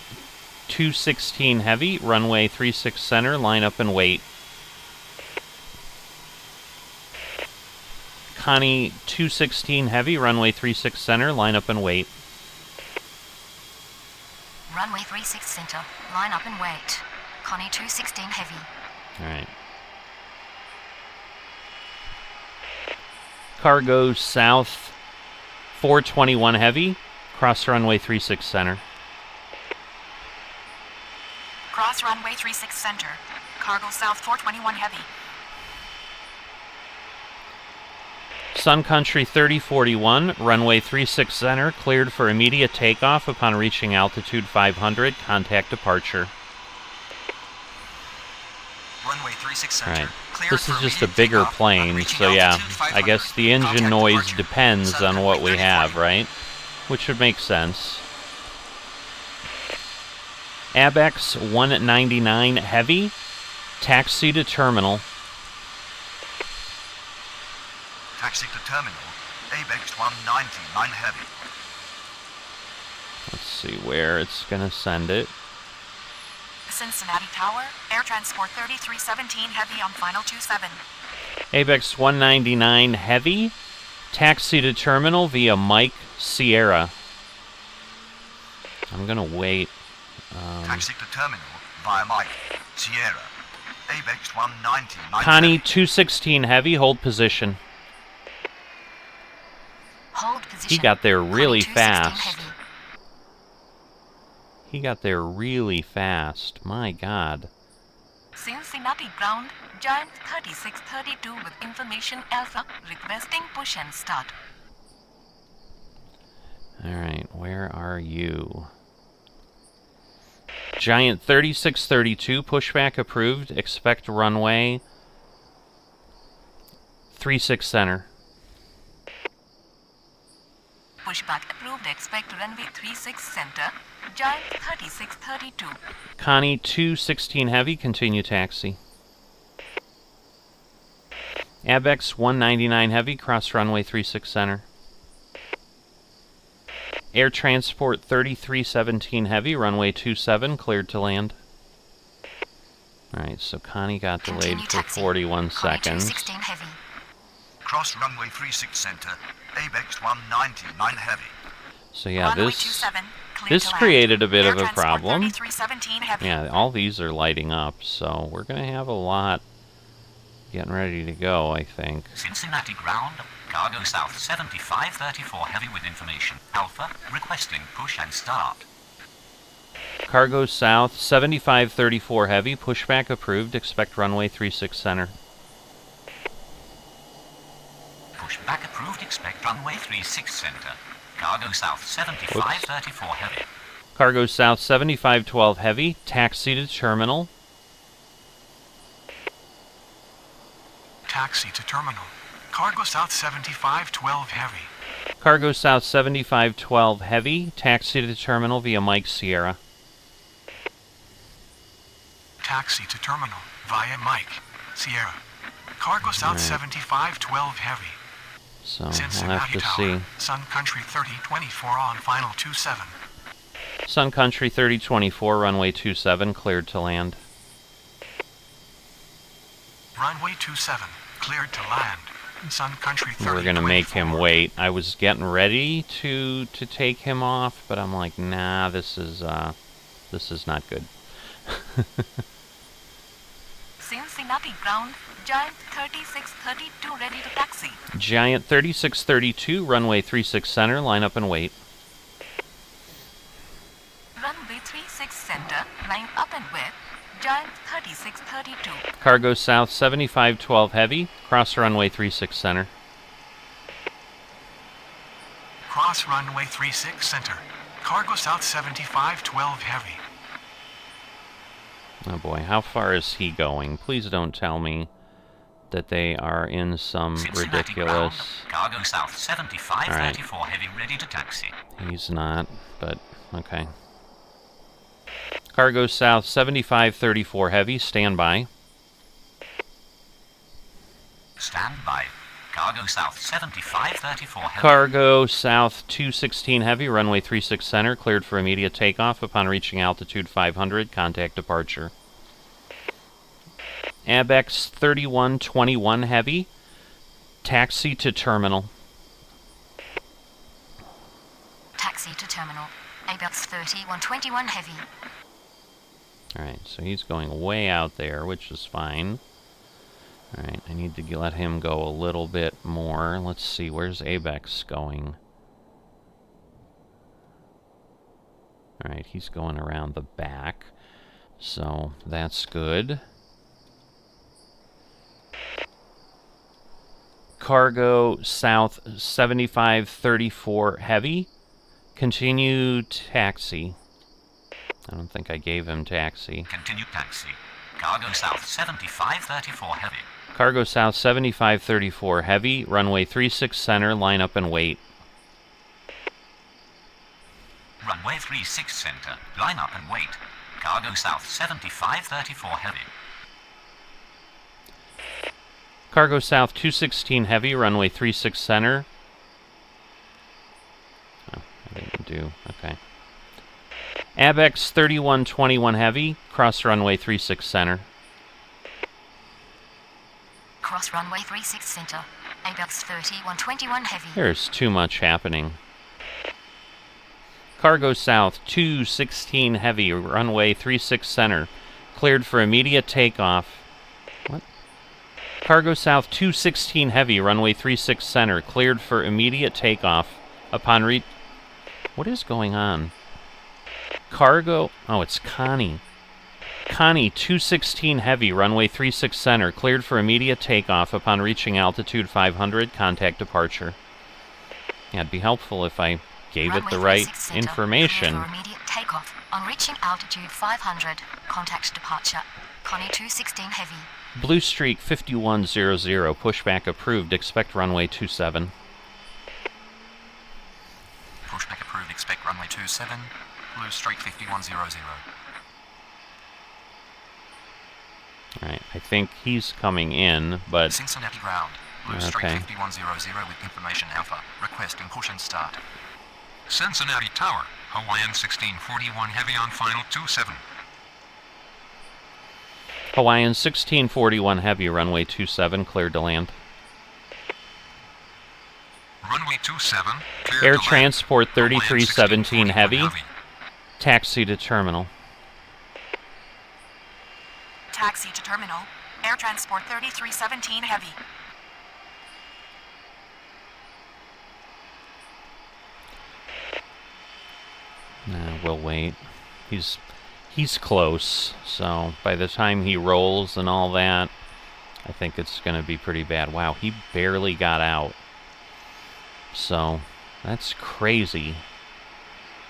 216 Heavy, runway 36 center, line up and wait. Connie 216 Heavy, runway 36 center, line up and wait. Runway 36 center. Line up and wait. Connie 216 Heavy. Alright. Cargo South 421 Heavy, cross runway 36 center. Cross runway 36 center. Cargo South 421 Heavy. Sun Country 3041, runway 36 center, cleared for immediate takeoff upon reaching altitude 500. Contact departure. Runway 36 center. Alright. Cleared This is for just a immediate bigger takeoff plane, upon reaching so yeah, altitude I 500. guess the engine Contact noise departure. depends Sun on what Country we have, 3040. right? Which would make sense. Abex 199 Heavy, taxi to terminal. Taxi to terminal. Abex 199 Heavy. Let's see where it's going to send it. Cincinnati Tower. Air Transport 3317 Heavy on final 27. Abex 199 Heavy, taxi to terminal via Mike Sierra. I'm going to wait. Taxi to terminal via Mike Sierra. Abex 199 Connie Heavy. 216 Heavy, hold position. Hold position. He got there really Connie 216 fast. Heavy. He got there really fast. My God. Cincinnati ground. Giant 3632 with information Alpha requesting push and start. Alright, where are you? Giant 3632, pushback approved. Expect runway 36 center. Pushback approved. Expect runway 36 center. Giant 3632. Connie 216 heavy, continue taxi. Abex 199 heavy, cross runway 36 center. Air Transport 3317 heavy, runway 27, cleared to land. Alright, so Connie got delayed for 41 seconds. 216 heavy. Cross runway 36 center, Abex 199 heavy. So yeah, Runway this 27, clear this to land. created a bit Air of a Transport problem. 3317 heavy. Yeah, all these are lighting up, so we're going to have a lot getting ready to go, I think. Cincinnati ground, cargo south 7534 heavy with information. Alpha, requesting push and start. Cargo south 7534 heavy, pushback approved, expect runway 36 center. Pushback approved, expect runway 36 center. Cargo south 7534 heavy. Cargo south 7512 heavy, taxi to terminal. Taxi to terminal. Cargo South 7512 heavy. Cargo south 7512 heavy, taxi to terminal via Mike Sierra. Taxi to terminal via Mike Sierra. Cargo South Right. 7512 heavy. So we'll have Cincinnati to Tower. see. Sun Country 3024 on final 27. Sun Country 3024, runway 27, cleared to land. Runway 27, cleared to land. Sun Country 3024. We're gonna make him wait. I was getting ready to take him off, but I'm like, nah, this is not good. Cincinnati ground. Giant 3632 ready to taxi. Giant 3632, runway 36 center, line up and wait. Runway 36 center. Line up and wait. Giant 3632. Cargo south 7512 heavy, cross runway 36 center. Cross runway 36 center. Cargo South 7512 heavy. Oh boy, how far is he going? Please don't tell me that they are in some Cincinnati ridiculous... ground, cargo south 7534 heavy ready to taxi. He's not, but okay. Cargo south 7534 heavy, standby. Stand by. Cargo south 7534 heavy. Cargo south 216 heavy, runway 36 center, cleared for immediate takeoff upon reaching altitude 500, contact departure. Abex 3121 heavy, taxi to terminal. Taxi to terminal. Abex 3121 heavy. Alright, so he's going way out there, which is fine. Alright, I need to let him go a little bit more. Let's see, where's Abex going? Alright, he's going around the back. So, that's good. Cargo south 7534 heavy. Continue taxi. I don't think I gave him taxi. Continue taxi. Cargo south 7534 heavy. Cargo south 7534 heavy, runway 36 center, line up and wait. Runway 36 center. Line up and wait. Cargo south 7534 heavy. Cargo south 216 heavy, runway 36 center. Oh, I didn't do, okay. Abex 3121 heavy, cross runway 36 center. Cross runway 36 center. Abex 3121 heavy. There's too much happening. Cargo south 216 heavy, runway 36 center, cleared for immediate takeoff. What? Cargo south 216 heavy, runway 36 center, cleared for immediate takeoff upon What is going on? Cargo... Oh, it's Connie. Connie 216 heavy, runway 36 center, cleared for immediate takeoff upon reaching altitude 500, contact departure. Yeah, it'd be helpful if I gave it the right information. For immediate takeoff on reaching altitude 500, contact departure. Connie 216 heavy. Blue Streak 5100, pushback approved, expect runway 27. Pushback approved, expect runway 27. Blue Streak 5100. Alright, I think he's coming in, but... Cincinnati ground. Blue Streak 5100 with information Alpha. Requesting push and start. Cincinnati Tower. Hawaiian 1641 heavy on final 27. Hawaiian 1641 heavy, runway 27, cleared to land. Runway 27, cleared Air to land. Transport Hawaiian 3317 heavy, 1641 taxi to terminal. Taxi to terminal. Air Transport 3317 heavy. Nah, we'll wait. He's close, so by the time he rolls and all that, I think it's going to be pretty bad. Wow, he barely got out. So, that's crazy.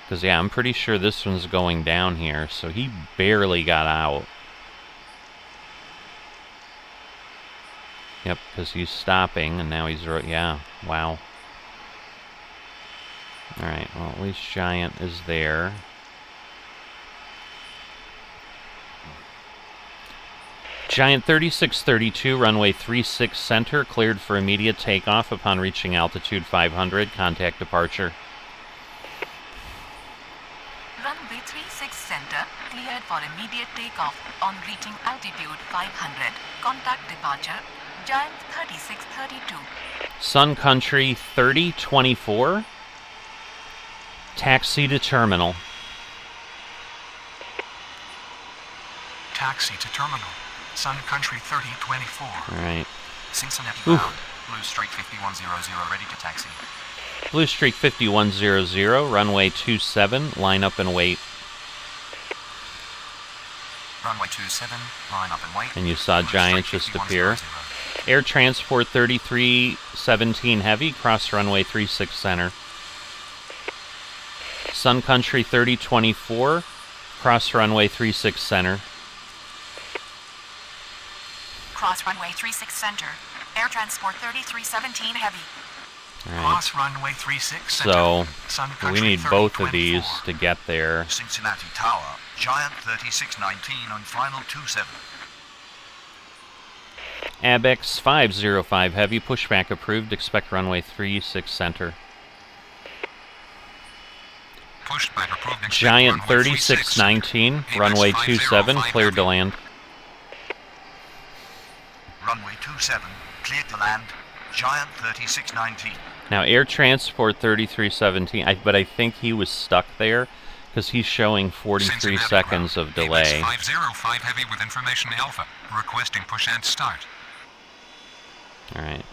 Because, yeah, I'm pretty sure this one's going down here, so he barely got out. Yep, because he's stopping, and now he's... Yeah, wow. Alright, well, at least Giant is there. Giant 3632, runway 36 center, cleared for immediate takeoff upon reaching altitude 500. Contact departure. Runway 36 center, cleared for immediate takeoff on reaching altitude 500. Contact departure. Giant 3632. Sun Country 3024. Taxi to terminal. Taxi to terminal. Sun Country 3024. Alright. Cincinnati Oof. ground. Blue Streak 5100 ready to taxi. Blue Streak 5100, runway 27, line up and wait. Runway 27, line up and wait. And you saw Blue Giant Streak just appear. 5100. Air Transport 3317 heavy, cross runway 36 center. Sun Country 3024, cross runway 36 center. Cross runway 36 center. Air Transport 3317 heavy. Alright, Cross runway 36 center. so Sun we Country need both of 3024. these to get there. Cincinnati Tower, Giant 3619 on final 27. Abex 505 heavy, pushback approved, expect runway 36 center. Pushback approved. expect Giant runway 36 3619, center. runway ABEX 27, 505 cleared to heavy. land. Runway 27, cleared to land. Giant 3619. Now, Air Transport 3317, but I think he was stuck there because he's showing 43 Cincinnati seconds ground. of delay. ABEX 505 heavy with information Alpha. Requesting push and start. Alright.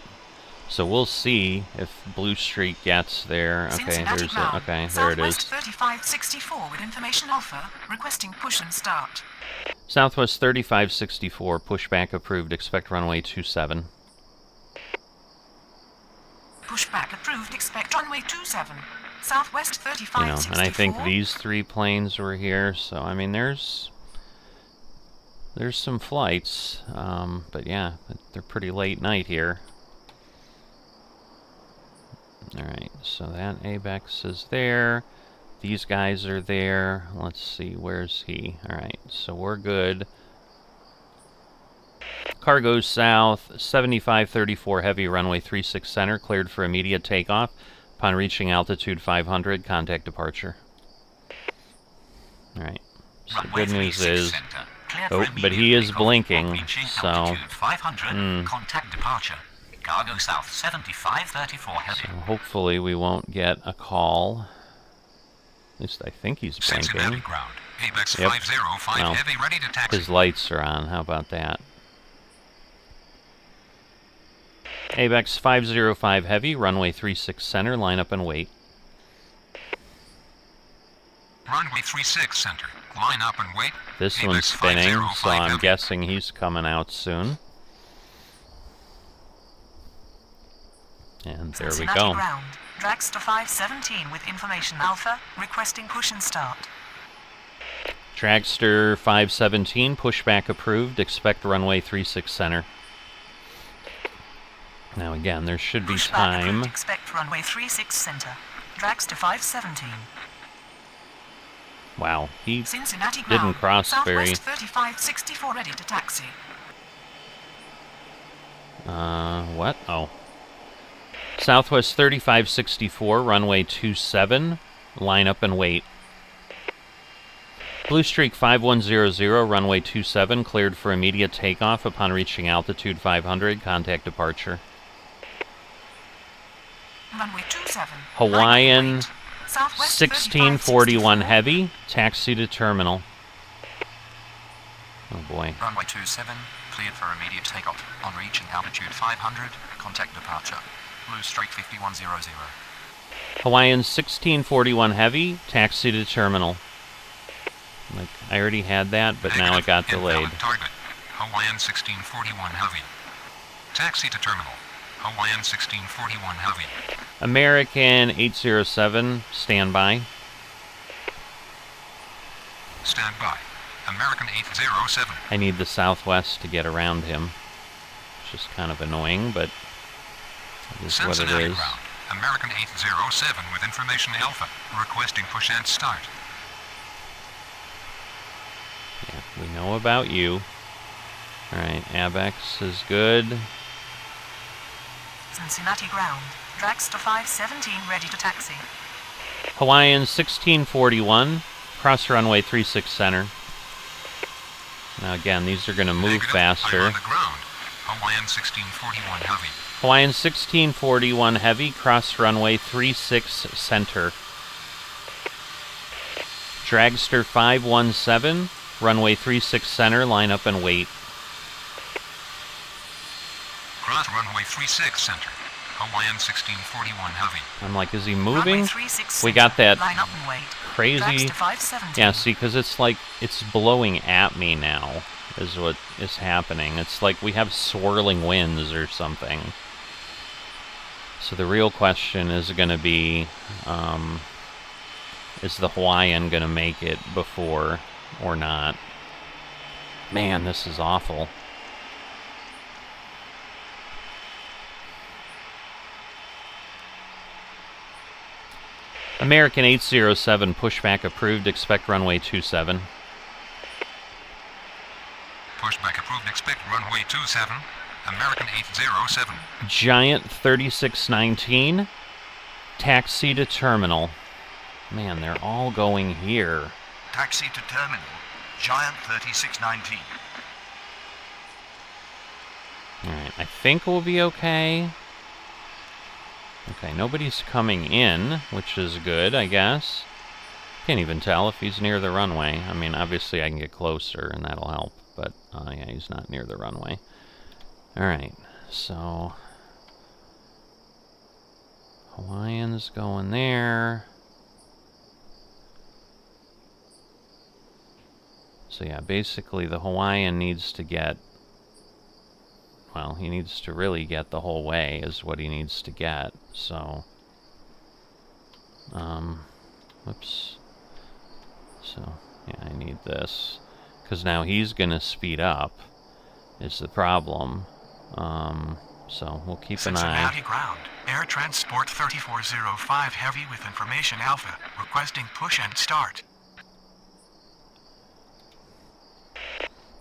So we'll see if Blue Streak gets there. Okay, Cincinnati there's it. ground. Okay, there it Southwest is. 3564 with information Alpha. Requesting push and start. Southwest 3564, pushback approved, expect runway 27. Pushback approved. Expect runway 27. Southwest You know, 3564. and I think these three planes were here, so I mean, there's some flights, but yeah, they're pretty late night here. Alright, so that ABEX is there. These guys are there. Let's see, where's he? Alright, so we're good. Cargo south, 7534 heavy, runway 36 center, cleared for immediate takeoff. Upon reaching altitude 500, contact departure. Alright, so Runway good news 36 is... center. Cleared Oh, for but he immediate is takeoff. blinking, Reaching so... altitude 500. Contact departure. Cargo south 7534 heavy. So hopefully we won't get a call. At least I think he's Cincinnati blinking. ground. ABEX Yep. 505 Well, heavy ready to taxi. His lights are on. How about that? ABEX 505 heavy, runway 36 center, line up and wait. Runway 36 center. Line up and wait. This ABEX one's spinning, 505 so I'm heavy. guessing he's coming out soon. And there we Cincinnati go. ground. Dragster 517 with information Alpha. Requesting push and start. Dragster 517, pushback approved. Expect runway 36 center. Now again, there should be Pushback time. approved. Expect runway 36 center. Dragster 517. Wow, he Cincinnati didn't ground. cross very... Southwest 3564 ready to taxi. What? Oh. Southwest 3564, runway 27. Line up and wait. Blue Streak 5100, runway 27, cleared for immediate takeoff upon reaching altitude 500. Contact departure. Runway 27. Hawaiian Southwest 1641 3564. heavy, taxi to terminal. Oh boy. Runway 27, cleared for immediate takeoff. On reaching altitude 500, contact departure. Blue Streak 5100. Hawaiian 1641 heavy, taxi to terminal. Like, I already had that, but now it got delayed. Invalid target. Hawaiian 1641 heavy. Taxi to terminal. Hawaiian 1641 heavy. American 807, standby. Stand by. American 807. I need the Southwest to get around him. It's just kind of annoying, but it is what it Cincinnati is. ground. American 807 with information Alpha. Requesting push and start. Yeah, we know about you. Alright, Abex is good. Cincinnati ground. Dragster 517 ready to taxi. Hawaiian 1641, cross runway 36 center. Now again, these are going to move Negative. faster. I'm on the ground. Hawaiian 1641 heavy. Hawaiian 1641 heavy, cross runway 36 center. Dragster 517, runway 36 center, line up and wait. Cross runway 36 center. Hawaiian 1641 heavy. I'm like, is he Runway moving? 36 We got that line up and wait. crazy... Dragster 517. Yeah, see, because it's like, it's blowing at me now, is what is happening. It's like we have swirling winds or something. So the real question is going to be, is the Hawaiian going to make it before or not? Man, this is awful. American 807, pushback approved, expect runway 27. Pushback approved. Expect runway 27. American 807. Giant 3619, taxi to terminal. Man, they're all going here. Taxi to terminal. Giant 3619. Alright, I think we'll be okay. Okay, nobody's coming in, which is good, I guess. Can't even tell if he's near the runway. I mean, obviously I can get closer and that'll help, but yeah, he's not near the runway. Alright, so... Hawaiian's going there. So yeah, basically the Hawaiian needs to get... Well, he needs to really get the whole way, is what he needs to get, so... Whoops. So, yeah, I need this. Because now he's gonna speed up, is the problem. So, we'll keep an Cincinnati eye. ground. Air Transport 3405 heavy with information Alpha. Requesting push and start.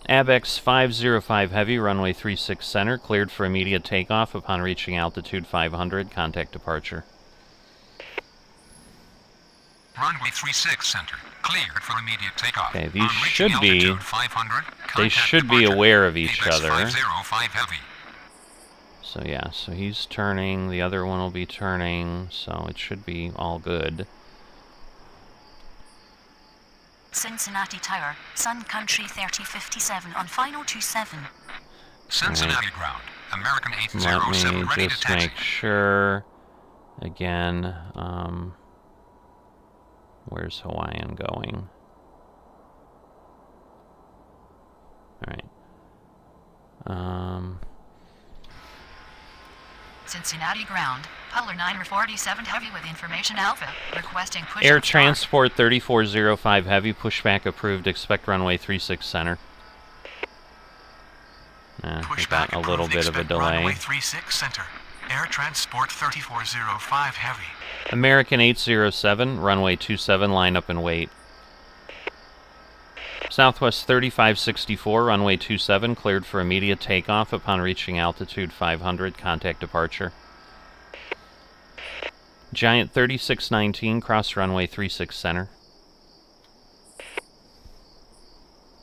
Abex 505 heavy, runway 36 center, cleared for immediate takeoff upon reaching altitude 500. Contact departure. Runway 36 center. Cleared for immediate takeoff. Okay, these On reaching should be... altitude 500, They contact should be departure. aware of each Apex other. 505 heavy. So yeah, so he's turning, the other one will be turning, so it should be all good. Cincinnati Tower, Sun Country 3057 on final 27. Cincinnati ground. American Let 807 me ready to just taxi. make sure, again, where's Hawaiian going? Alright. Cincinnati ground, Polar 947 Heavy with information Alpha, requesting push Air and start. Transport 3405 Heavy, pushback approved, expect runway 36 center. We Pushback got a little approved, bit of a expect delay. runway 36 center. Air Transport 3405 Heavy. American 807, runway 27, line up and wait. Southwest 3564, runway 27, cleared for immediate takeoff upon reaching altitude 500, contact departure. Giant 3619, cross runway 36 center.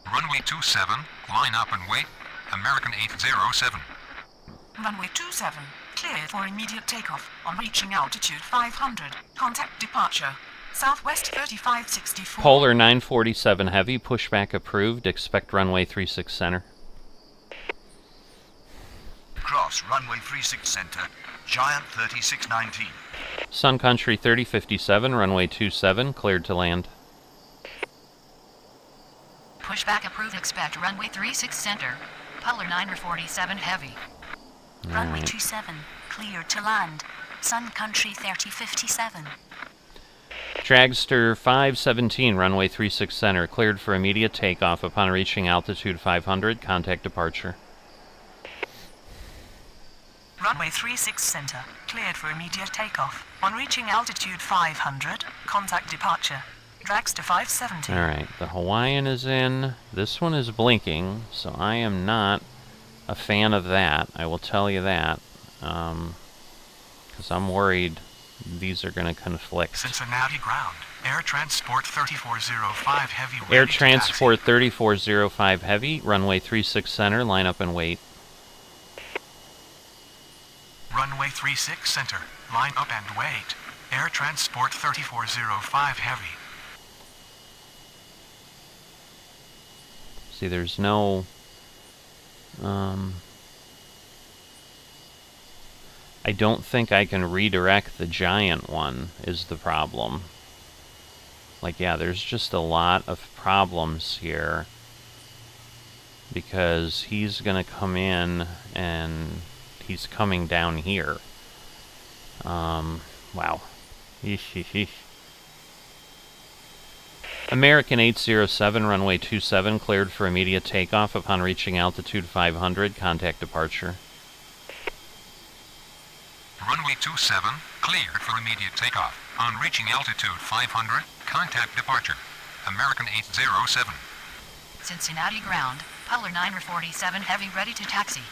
Runway 27, line up and wait. American 807. Runway 27, cleared for immediate takeoff on reaching altitude 500. Contact departure. Southwest 3564. Polar 947 Heavy, pushback approved, expect runway 36 center. Cross runway 36 center. Giant 3619. Sun Country 3057, runway 27, cleared to land. Pushback approved, expect runway 36 center, Polar 947 Heavy. Runway Alright. 27, cleared to land. Sun Country 3057. Dragster 517, runway 36 center, cleared for immediate takeoff upon reaching altitude 500, contact departure. Runway 36 center, cleared for immediate takeoff. On reaching altitude 500, contact departure. Dragster 570. Alright, the Hawaiian is in. This one is blinking, so I am not a fan of that. I will tell you that. Because I'm worried these are going to conflict. Cincinnati ground. Air Transport 3405 Heavy. Air ready to Transport taxi. 3405 Heavy, runway 36 center, line up and wait. Runway 36 center. Line up and wait. Air Transport 3405 Heavy. See, there's no... I don't think I can redirect the giant one, is the problem. Like, yeah, there's just a lot of problems here. Because he's gonna come in, and he's coming down here. Wow. American 807, runway 27, cleared for immediate takeoff upon reaching altitude 500, contact departure. Runway 27, cleared for immediate takeoff. On reaching altitude 500, contact departure. American 807. Cincinnati ground, Polar 947 Heavy ready to taxi.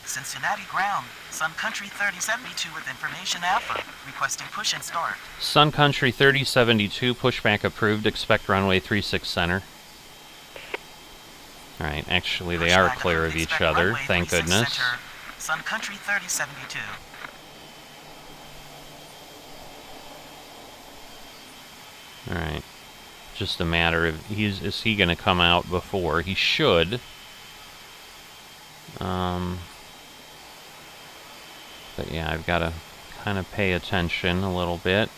Cincinnati ground. Sun Country 3072 with information Alpha. Requesting push and start. Sun Country 3072, pushback approved, expect runway 36 center. Alright, actually they are Pushback clear of approved, each expect other, runway thank 36 goodness. center. Sun Country 3072. Alright. Just a matter of, is he gonna come out before? He should. But yeah, I've gotta kind of pay attention a little bit.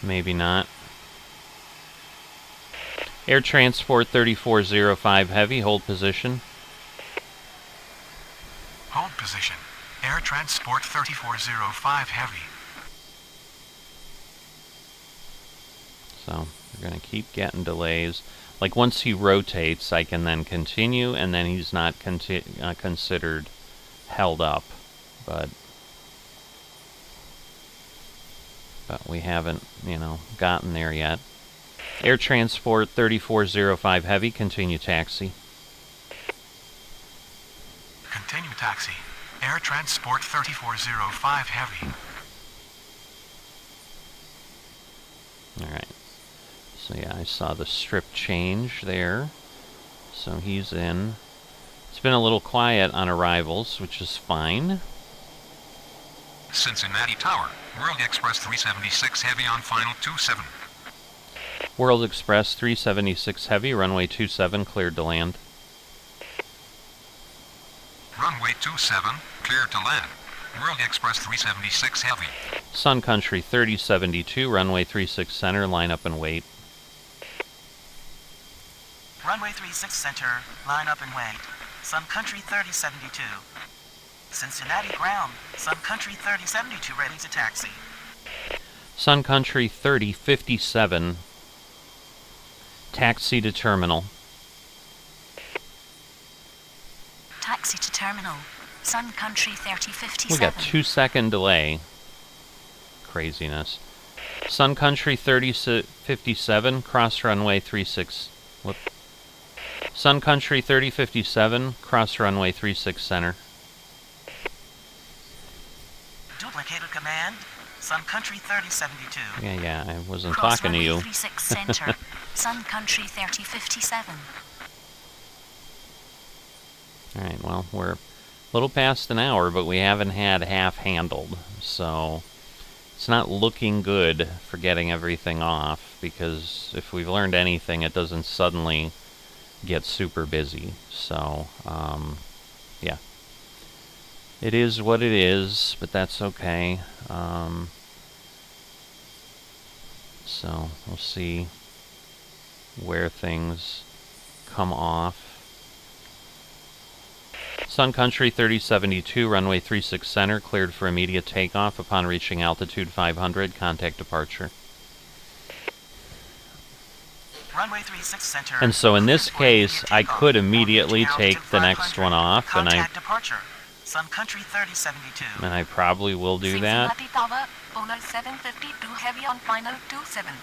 Maybe not. Air Transport 3405 Heavy, hold position. Hold position. Air Transport 3405 Heavy. So, we're going to keep getting delays. Like, once he rotates, I can then continue, and then he's not considered held up. But we haven't, you know, gotten there yet. Air Transport 3405 Heavy, continue taxi. Continue taxi. Air Transport 3405 Heavy. Alright. So yeah, I saw the strip change there. So he's in. It's been a little quiet on arrivals, which is fine. Cincinnati Tower. World Express 376 Heavy on final 27. World Express 376 Heavy, runway 27, cleared to land. Runway 27, cleared to land. World Express 376 Heavy. Sun Country 3072, runway 36 center, line up and wait. Runway 36 center, line up and wait. Sun Country 3072. Cincinnati ground, Sun Country 3072 ready to taxi. Sun Country 3057, taxi to terminal. Taxi to terminal. Sun Country 3057. We got 2-second delay. Craziness. Sun Country 3057, cross runway 36. Whoop. Sun Country 3057, cross runway 36 center. Duplicated command, Sun Country 3072. Yeah, I wasn't Cross talking to runway you. 36 center. Sun Country 3057. Alright, well, we're a little past an hour, but we haven't had half handled, so it's not looking good for getting everything off, because if we've learned anything, it doesn't suddenly get super busy. So, yeah. It is what it is, but that's okay. So, we'll see where things come off. Sun Country 3072, runway 36 center, cleared for immediate takeoff upon reaching altitude 500, contact departure. Runway 36 center. And so in this cleared for case, immediate I takeoff could on immediately reaching take altitude the next 500. one off, and Contact departure. Sun Country 3072. I probably will do that. Cincinnati Tower, Polar 752 heavy on final 27.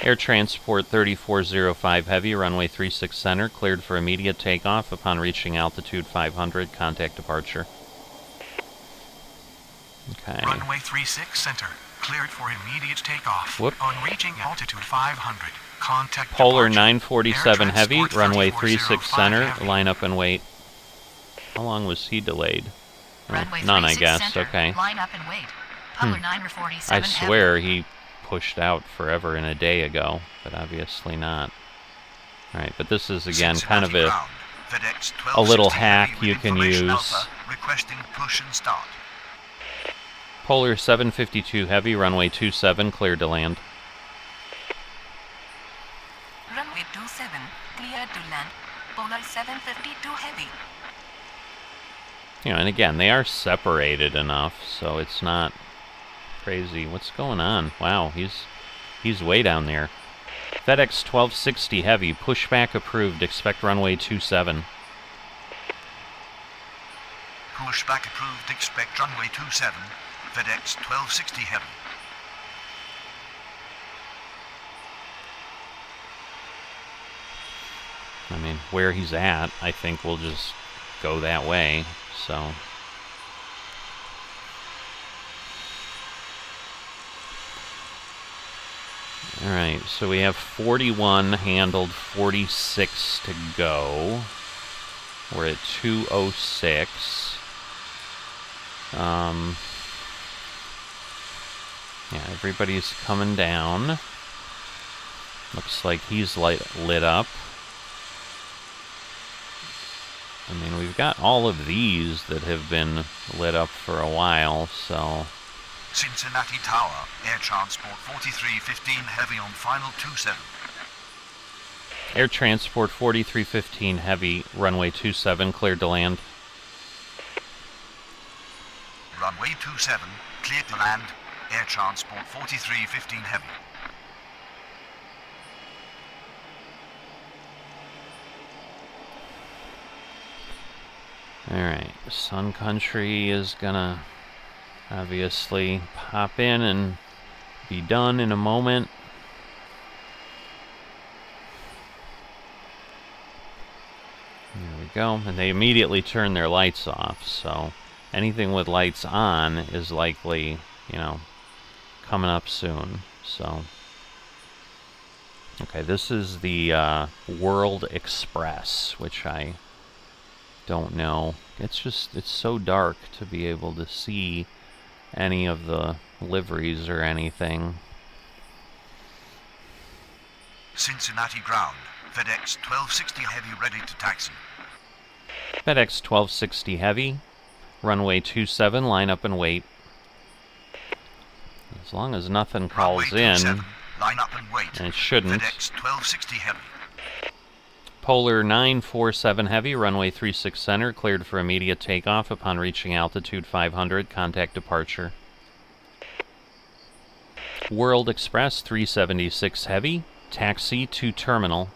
Air Transport 3405 Heavy, runway 36 center, cleared for immediate takeoff upon reaching altitude 500, contact departure. Okay. Runway 36 center, cleared for immediate takeoff. Whoop. On reaching altitude 500, contact Polar departure. 947 Air Heavy, Transport runway 36 3405 center, Heavy. line up and wait. How long was he delayed? Runway None, I 36 guess. center, Okay. line up and wait. Polar 947 I swear he pushed out forever and a day ago, but obviously not. Alright, but this is again kind of Cincinnati a ground, FedEx a little 1260 hack heavy you with can information use. Alpha, requesting push and start. Polar 752 Heavy, runway 27, cleared to land. Runway 27, cleared to land. Polar 752 heavy. You know, and again, they are separated enough, so it's not crazy. What's going on? Wow, he's way down there. FedEx 1260 Heavy, pushback approved, expect runway 27. Pushback approved, expect runway 27, FedEx 1260 Heavy. I mean, where he's at, I think we'll just go that way, so. Alright, so we have 41 handled, 46 to go. We're at 206. Yeah, everybody's coming down. Looks like he's lit up. I mean, we've got all of these that have been lit up for a while, so. Cincinnati Tower, Air Transport 4315 Heavy on final 27. Air Transport 4315 Heavy, runway 27, cleared to land. Runway 27, cleared to land, Air Transport 4315 Heavy. Alright, Sun Country is gonna obviously pop in and be done in a moment. There we go, and they immediately turn their lights off, so anything with lights on is likely, you know, coming up soon, so. Okay, this is the World Express, which I don't know. It's so dark to be able to see any of the liveries or anything. Cincinnati ground, FedEx 1260 Heavy ready to taxi. FedEx 1260 Heavy, Runway 27, line up and wait. As long as nothing calls Runway in, 27, line up and wait. and it shouldn't. FedEx 1260 Heavy. Polar 947 Heavy, runway 36 center, cleared for immediate takeoff upon reaching altitude 500, contact departure. World Express 376 Heavy, taxi to terminal.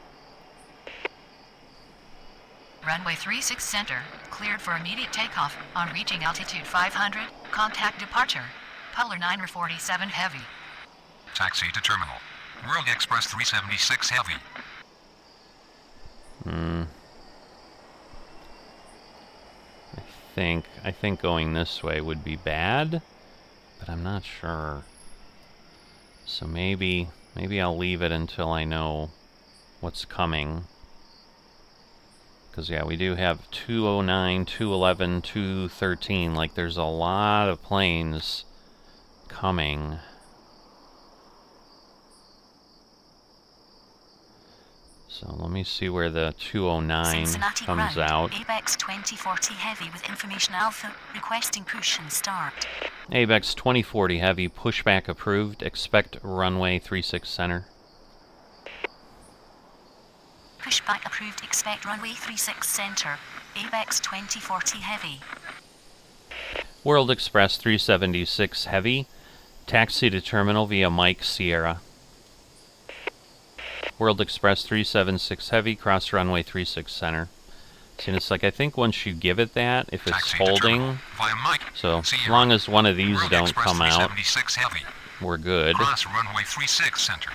Runway 36 center, cleared for immediate takeoff. On reaching altitude 500, contact departure. Polar 947 Heavy. Taxi to terminal. World Express 376 Heavy. I think going this way would be bad, but I'm not sure. So maybe I'll leave it until I know what's coming. Because, yeah, we do have 209, 211, 213. Like, there's a lot of planes coming. So let me see where the 209 Cincinnati comes ground, out. ABEX 2040 Heavy with information Alpha, requesting push and start. ABEX 2040 Heavy, pushback approved. Expect runway 36 center. Pushback approved, expect runway 36 center. ABEX 2040 Heavy. World Express 376 Heavy, taxi to terminal via Mike Sierra. World Express 376 Heavy, cross runway 36 center. See, and it's like, I think once you give it that, if it's Taxi to holding, terminal via Mike so as Sierra. long as one of these World don't Express come out, 376 Heavy. we're good. Cross runway 36 center.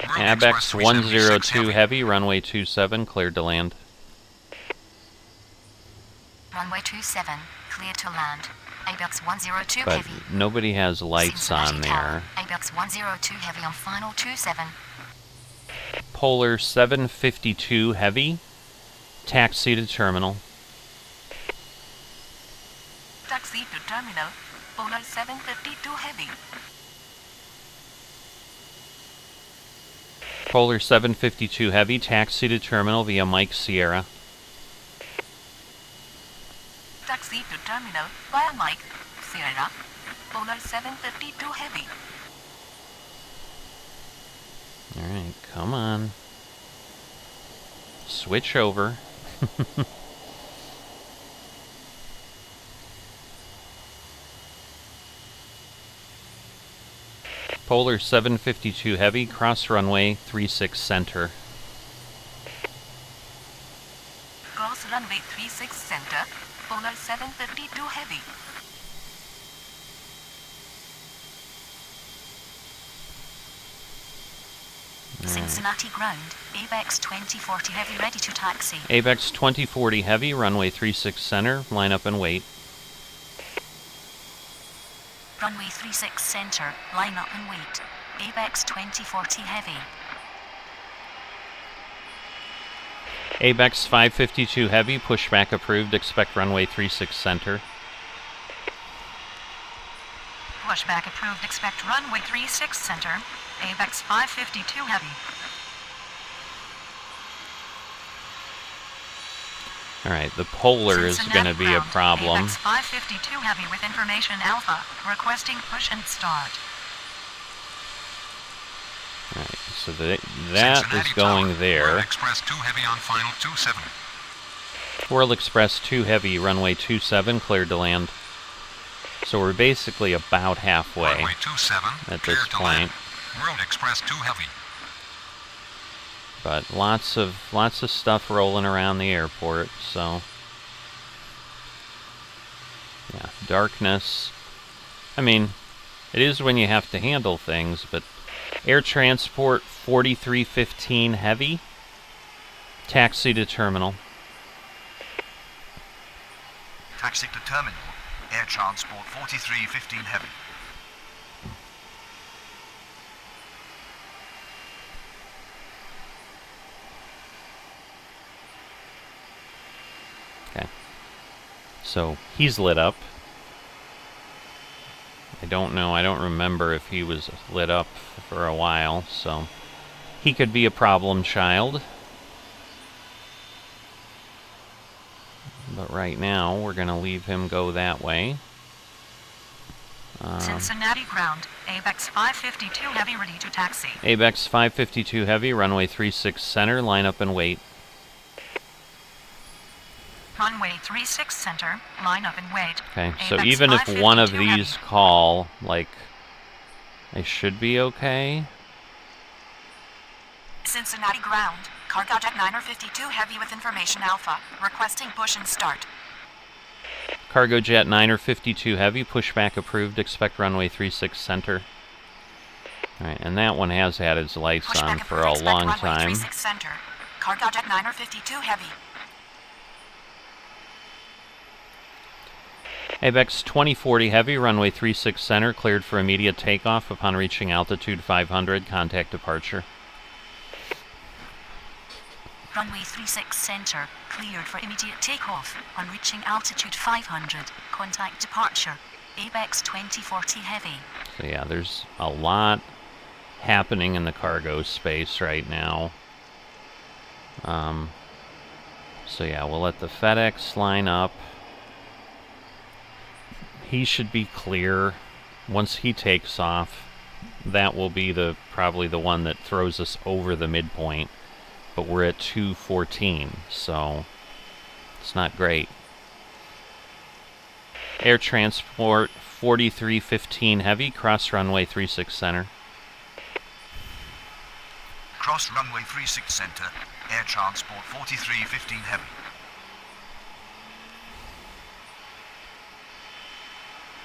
World ABEX Express 376 102 Heavy, runway 27, cleared to land. Runway 27, clear to land. ABEX 102 But Heavy. nobody has lights Cincinnati on Tower, there. ABEX 102 Heavy on final 27. Polar 752 Heavy, taxi to terminal. Taxi to terminal. Polar 752 Heavy. Polar 752 Heavy, taxi to terminal via Mike Sierra. Taxi to terminal via Mike Sierra. Polar 752 Heavy. Alright, come on. Switch over. Polar 752 Heavy, cross runway 36 center. Cross runway 36 center. Polar 752 Heavy. Cincinnati ground, ABEX 2040 Heavy ready to taxi. ABEX 2040 Heavy, runway 36 center, line up and wait. Runway 36 center, line up and wait. ABEX 2040 Heavy. ABEX 552 Heavy, pushback approved, expect runway 36 center. Pushback approved, expect runway 36 center. ABEX 552 Heavy. Alright, the Polar is going to be a Cincinnati problem. ABEX 552 Heavy with information Alpha, requesting push and start. Alright, so that is Cincinnati going Tower. there. World Express 2 Heavy on final 27. World Express 2 Heavy, runway 27, cleared to land. So we're basically about halfway Runway 27, at clear this to land. point. World Express 2 Heavy. But lots of stuff rolling around the airport, so yeah, darkness. I mean, it is when you have to handle things, but Air Transport 4315 Heavy, taxi to terminal. Taxi to terminal. Air Transport 4315 Heavy. Okay. So he's lit up. I don't know, I don't remember if he was lit up for a while, so he could be a problem child. But right now, we're going to leave him go that way. Cincinnati ground, ABEX 552 heavy ready to taxi. ABEX 552 heavy, runway 36 center, line up and wait. Runway 36 center, line up and wait. Okay, so ABEX even if one of 552 these heavy. call, like, they should be okay. Cincinnati ground, cargo jet 952 heavy with information alpha, requesting push and start. Cargo jet 952 heavy, pushback approved, expect runway 36 center. Alright, and that one has had its lights Pushback on for approved, a expect long runway time. 36 center, cargo jet 952 heavy. ABEX 2040 heavy, runway 36 center, cleared for immediate takeoff upon reaching altitude 500, contact departure. Runway 36 center, cleared for immediate takeoff on reaching altitude 500, contact departure. ABEX 2040 heavy. So yeah, there's a lot happening in the cargo space right now. So yeah, we'll let the FedEx line up. He should be clear. Once he takes off, that will be probably the one that throws us over the midpoint. But we're at 214, so it's not great. Air transport 4315 heavy, cross runway 36 center. Cross runway 36 center, air transport 4315 heavy.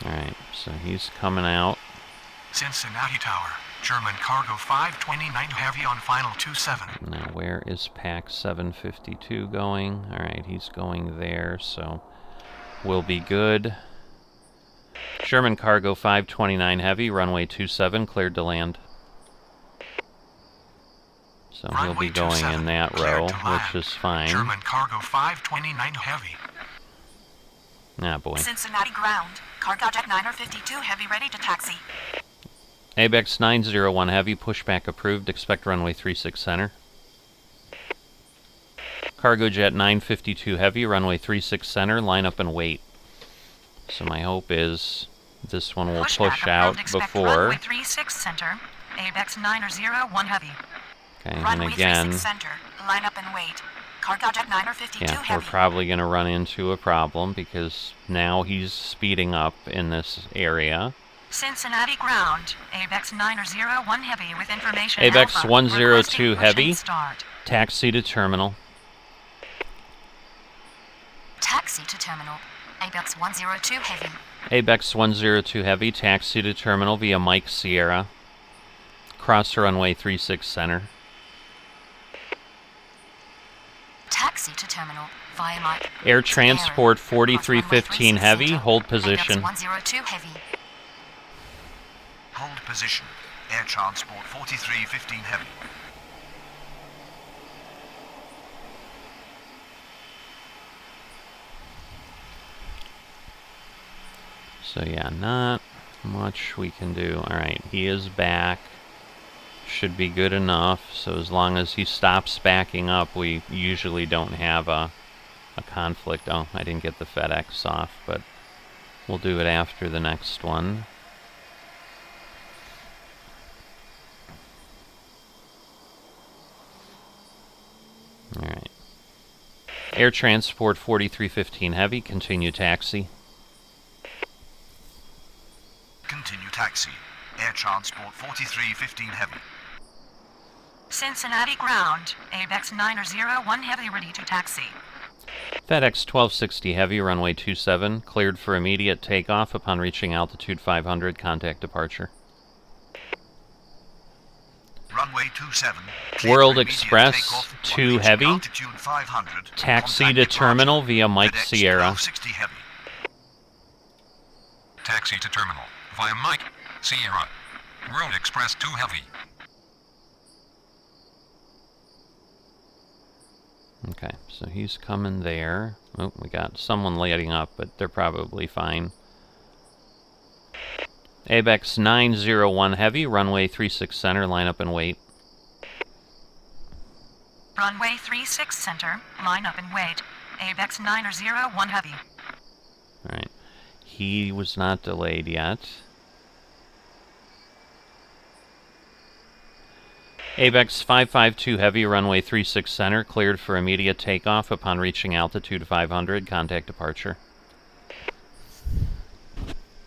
Alright, so he's coming out. Cincinnati Tower, German cargo 529 heavy on final 27. Now where is PAC 752 going? Alright, he's going there, so we'll be good. German cargo 529 heavy, runway 27, cleared to land. So he'll be going in that row, which is fine. German cargo 529 heavy. Ah, boy. Cincinnati ground, cargo jet 952 heavy ready to taxi. ABEX 901 heavy, pushback approved, expect runway 36 center. Cargo jet 952 heavy, runway 36 center, line up and wait. So my hope is this one will push out before. Runway 36 center, ABEX 901 heavy. Okay, and Runway again, 36 center, line up and wait. Cargo jet 952 yeah, we're heavy. probably going to run into a problem because now he's speeding up in this area. Cincinnati ground, ABEX 901 heavy with information ABEX alpha, 102 requesting push heavy, and start. taxi to terminal. Taxi to terminal. ABEX 102 heavy. ABEX 102 heavy, taxi to terminal via Mike Sierra. Cross runway 36 center. Taxi to terminal via Mike. Air transport 4315 heavy, hold position. ABEX 102 heavy. Hold position, air transport 4315 heavy. So yeah, not much we can do. Alright, he is back. Should be good enough. So as long as he stops backing up, we usually don't have a conflict. Oh, I didn't get the FedEx off, but we'll do it after the next one. Alright. Air transport 4315 heavy, continue taxi. Continue taxi, air transport 4315 heavy. Cincinnati ground, ABEX 901 heavy ready to taxi. FedEx 1260 heavy, runway 27, cleared for immediate takeoff upon reaching altitude 500, contact departure. Runway 27. World Express 2 heavy, Altitude 500. taxi Contact to departure. terminal via Mike FedEx Sierra. 1260 heavy. Taxi to terminal via Mike Sierra. World Express 2 heavy. Okay, so he's coming there. Oh, we got someone lighting up, but they're probably fine. ABEX 901 heavy, runway 36 center, line up and wait. Runway 36 center, line up and wait. ABEX 901 Heavy. Alright. He was not delayed yet. ABEX 552 Heavy, runway 36 center, cleared for immediate takeoff upon reaching altitude 500. Contact departure.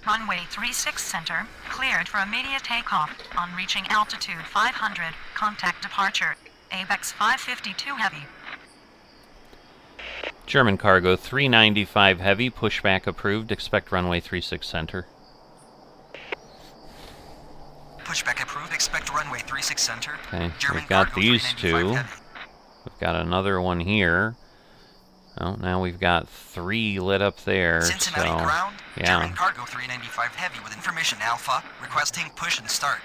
Runway 36 center, cleared for immediate takeoff. On reaching altitude 500, contact departure. ABEX 552 Heavy. German cargo 395 Heavy, pushback approved. Expect runway 36 center. Pushback approved. Expect runway 36 center. Okay, so German we've got cargo these 395 two. heavy. We've got another one here. Oh, now we've got 3 lit up there. Cincinnati so, ground. yeah. German cargo 395 heavy with information Alpha. Requesting push and start.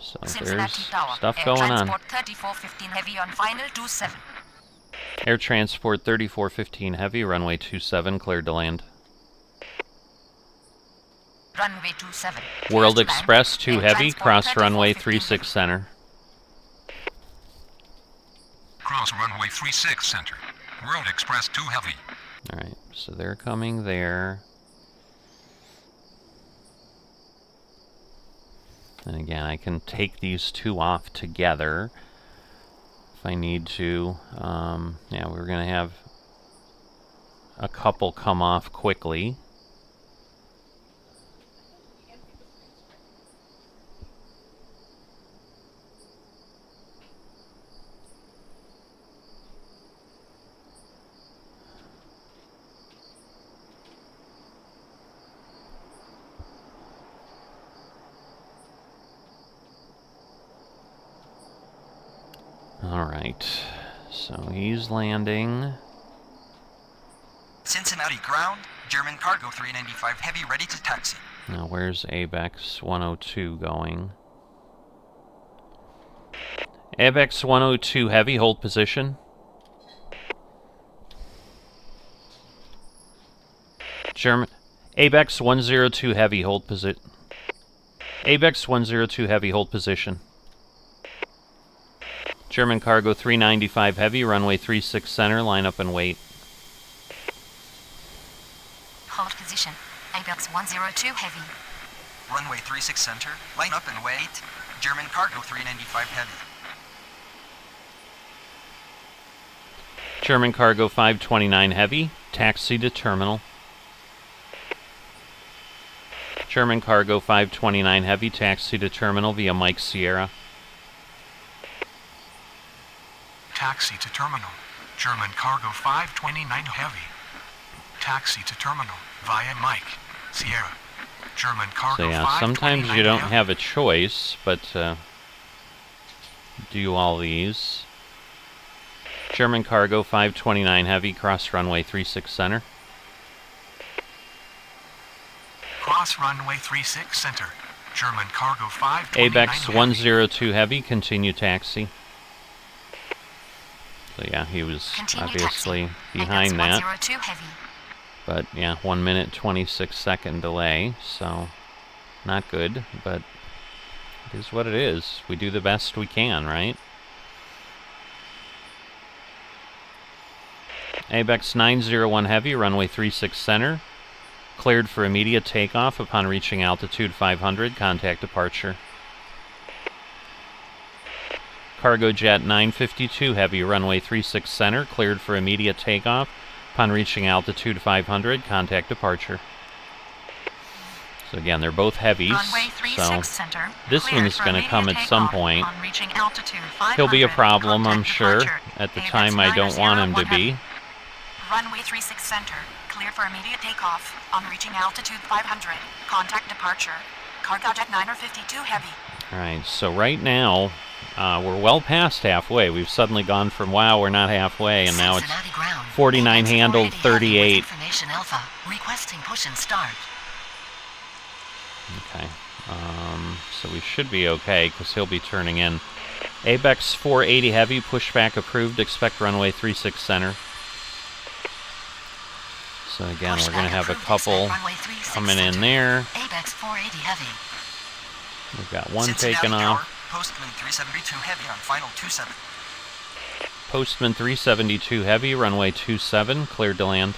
So Cincinnati there's Tower. stuff Air going on. Transport 3415 Heavy on final 27. Air Transport 3415 Heavy, runway 27, cleared to land. Runway 27. World Cleared to land. Express 2 Air Heavy, Transport cross runway 3415 36 center. Cross runway 36 center. World Express 2 Heavy. Alright, so they're coming there. And again, I can take these 2 off together if I need to. Yeah, we're going to have a couple come off quickly. Alright, so he's landing. Cincinnati ground. German cargo 395 heavy ready to taxi. Now where's ABEX 102 going? ABEX 102 Heavy, hold position. German ABEX 102 Heavy, hold position. ABEX 102 Heavy, hold position. German cargo 395 Heavy, runway 36 center, line up and wait. Hold position. ABEX 102 Heavy. Runway 36 center. Line up and wait. German cargo 395 heavy. German cargo 529 Heavy, taxi to terminal. German cargo 529 Heavy, taxi to terminal via Mike Sierra. Taxi to terminal. German cargo 529 heavy. Taxi to terminal via Mike Sierra. German cargo So yeah, sometimes you don't have a choice, but do all these. German cargo 529 Heavy, cross runway 36 center. Cross runway 36 center. German cargo 529 ABEX 102 Heavy, continue taxi. So yeah, he was Continue obviously taxi. behind ABEX that. 102 Heavy. But yeah, 1 minute 26 second delay, so not good, but it is what it is. We do the best we can, right? ABEX 901 Heavy, runway 36 center. Cleared for immediate takeoff upon reaching altitude 500. Contact departure. Cargo Jet 952 Heavy, runway 36 center. Cleared for immediate takeoff upon reaching altitude 500. Contact departure. So again, they're both heavies. Runway 36 So center. this Cleared one's for going to come immediate at some takeoff point. on reaching altitude 500. He'll be a problem, I'm Contact sure. departure. At the ABEX time, I don't want him to 901 be. Heavy. Runway 36 center. Cleared for immediate takeoff on reaching altitude 500. Contact departure. Cargo Jet 952 Heavy. Alright, so right now, we're well past halfway. We've suddenly gone from, wow, we're not halfway, and now it's Cincinnati ground. 49 ABEX handled, 480 heavy with 38. Information Alpha. Requesting push and start. Okay, so we should be okay, because he'll be turning in. ABEX 480 Heavy, pushback approved, expect runway 36 center. So again, we're going to have a couple coming in there. ABEX 480 heavy. We've got one Cincinnati taken Tower, off. Postman 372 heavy on final 27. Postman 372 Heavy, runway 27, cleared to land.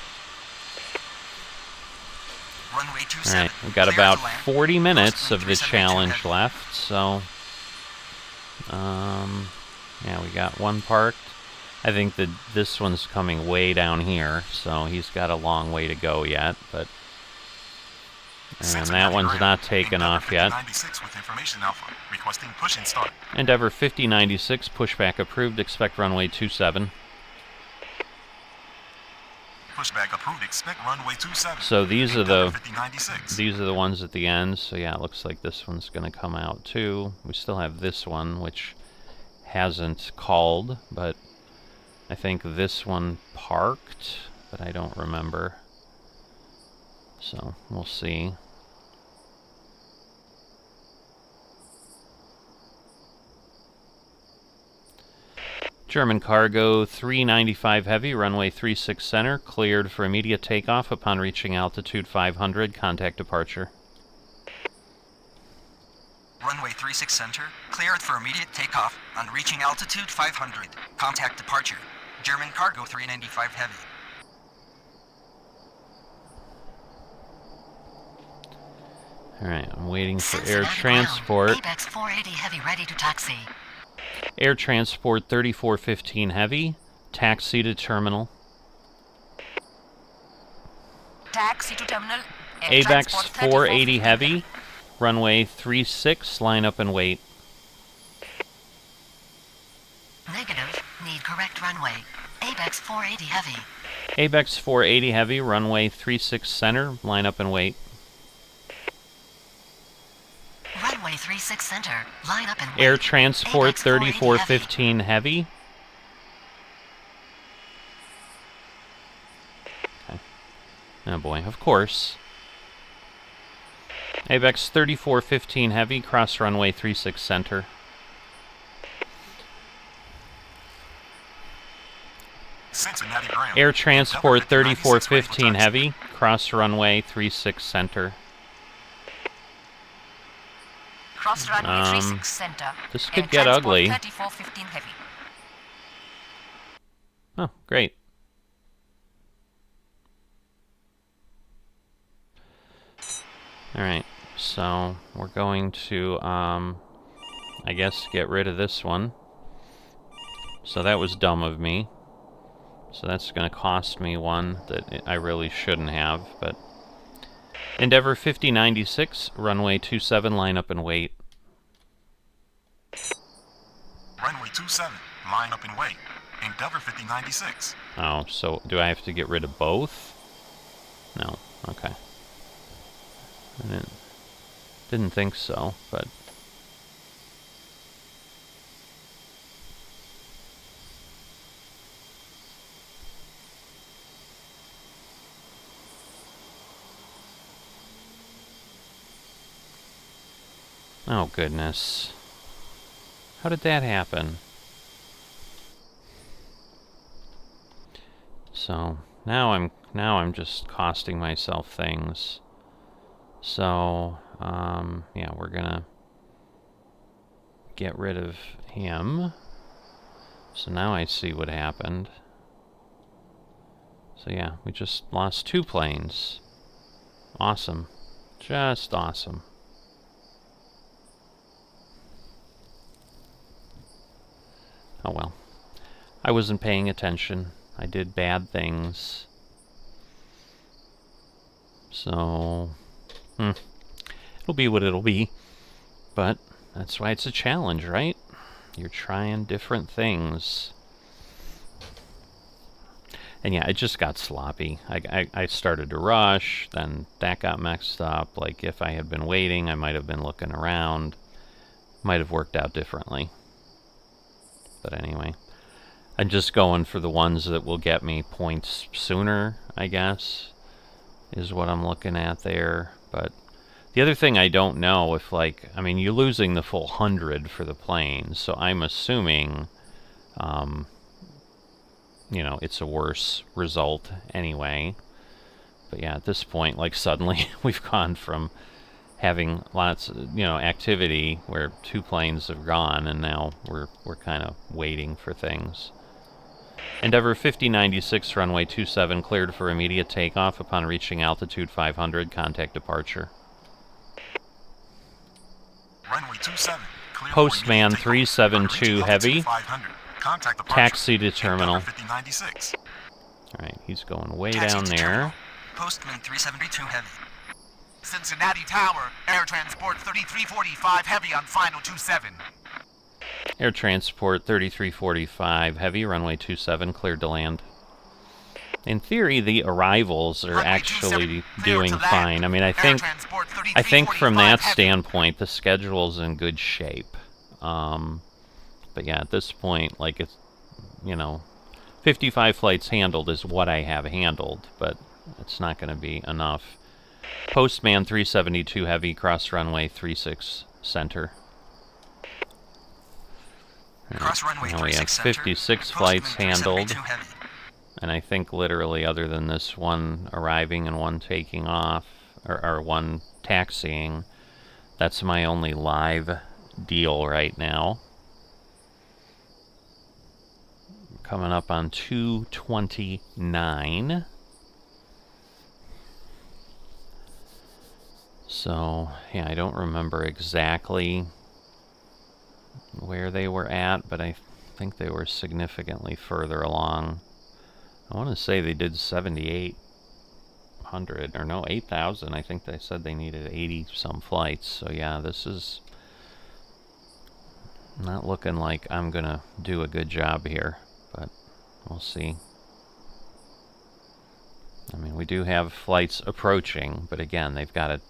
Runway 27. Alright, we've got about 40 minutes of the challenge left, so... yeah, we got one parked. I think that this one's coming way down here, so he's got a long way to go yet, but... And that one's not taken off yet. 96 with information alpha, requesting push and start. Endeavor 5096, pushback approved, expect runway 27. Pushback approved, expect runway 27. So these are the 5096. these are the ones at the end, so yeah, it looks like this one's going to come out too. We still have this one, which hasn't called, but I think this one parked, but I don't remember. So, we'll see. German cargo 395 Heavy, runway 36 center, cleared for immediate takeoff upon reaching altitude 500, contact departure. Runway 36 center, cleared for immediate takeoff on reaching altitude 500. Contact departure. German cargo 395 Heavy. Alright, I'm waiting for air Cincinnati transport. ground. ABEX 480 Heavy ready to taxi. Air transport 3415 Heavy, taxi to terminal. Taxi to terminal. ABEX 480 Heavy, runway 36, line up and wait. Negative. Need correct runway. ABEX 480 Heavy. ABEX 480 Heavy, runway 36 center, line up and wait. Runway 36 center. Line up and wait. Air transport ABEX 480 3415 Heavy. Okay. Oh boy, of course. ABEX 3415 Heavy, cross runway 36 center. Cincinnati ground. Air transport 3415 Heavy, cross runway 36 center. Cross runway 36 center. This Air could get transport ugly. 3415 Heavy. Oh, great. Alright, so we're going to, I guess, get rid of this one. So that was dumb of me. So that's going to cost me one that I really shouldn't have, but... Endeavor 5096, runway 27, line up and wait. Runway 27, line up and wait. Endeavor 5096. Oh, so do I have to get rid of both? No, okay. I didn't think so, but... Oh goodness. How did that happen? So now I'm just costing myself things. So yeah, we're gonna get rid of him. So now I see what happened. So yeah, we just lost 2 planes. Awesome. Just awesome. Oh well. I wasn't paying attention. I did bad things. So, it'll be what it'll be. But that's why it's a challenge, right? You're trying different things. And yeah, it just got sloppy. I started to rush, then that got messed up. Like, if I had been waiting, I might have been looking around. Might have worked out differently. But anyway, I'm just going for the ones that will get me points sooner, I guess, is what I'm looking at there. But the other thing I don't know if, like, I mean, you're losing the full 100 for the planes, so I'm assuming, you know, it's a worse result anyway. But yeah, at this point, like, suddenly we've gone from having lots of, you know, activity where 2 planes have gone, and now we're kind of waiting for things. Endeavor 5096, runway 27, cleared for immediate takeoff upon reaching altitude 500. Contact departure. Runway 27. Clear for Postman immediate takeoff. 372 Reaching Heavy. altitude 500. Contact departure. Taxi to terminal. Endeavor 5096. Alright, he's going way Taxi down to there. terminal. Postman 372 Heavy. Cincinnati Tower. Air Transport 3345 Heavy on final 27. Air Transport 3345 Heavy, runway 27, cleared to land. In theory, the arrivals are Runway actually 27, clear doing to land. fine. I mean, I Air think Transport from 3345 that Heavy. standpoint, the schedule's in good shape. But yeah, at this point, like, it's, 55 flights handled is what I have handled, but it's not going to be enough. Postman 372 Heavy, cross runway 36 center. Cross runway Now we have 36 center. 56 Postman flights handled. 372 Heavy. And I think literally, other than this one arriving and one taking off, or one taxiing, that's my only live deal right now. Coming up on 2:29. So, yeah, I don't remember exactly where they were at, but I think they were significantly further along. I want to say they did 7,800, or no, 8,000. I think they said they needed 80 some flights. So yeah, this is not looking like I'm gonna do a good job here, but we'll see. I mean, we do have flights approaching, but again, they've got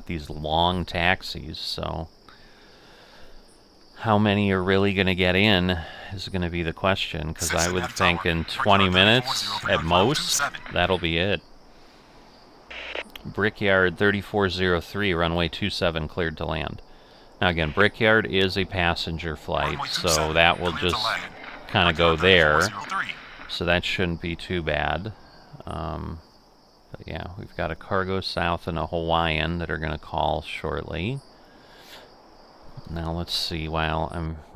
these long taxis, so how many are really going to get in is going to be the question, because I would think in 20 minutes at most, that'll be it. Brickyard 3403, runway 27, cleared to land. Now again, Brickyard is a passenger flight, so that will just kind of go there, so that shouldn't be too bad. But yeah, we've got a Cargo South and a Hawaiian that are going to call shortly. Now let's see, while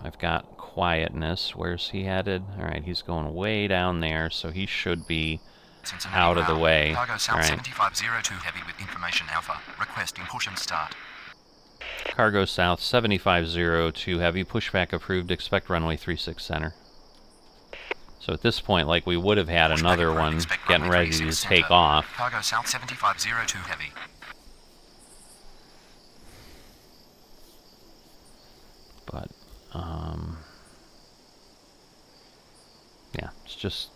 I've got quietness, where's he headed? Alright, he's going way down there, so he should be Cincinnati out of the ground. way. Cargo South Alright, 7502 Heavy with information Alpha. Requesting push and start. Cargo South 7502 Heavy, pushback approved, expect runway 36 center. So at this point, like, we would have had Pushback another approved, one expect getting runway ready to 36 take center. off. Cargo South 7502 Heavy. But, yeah, it's just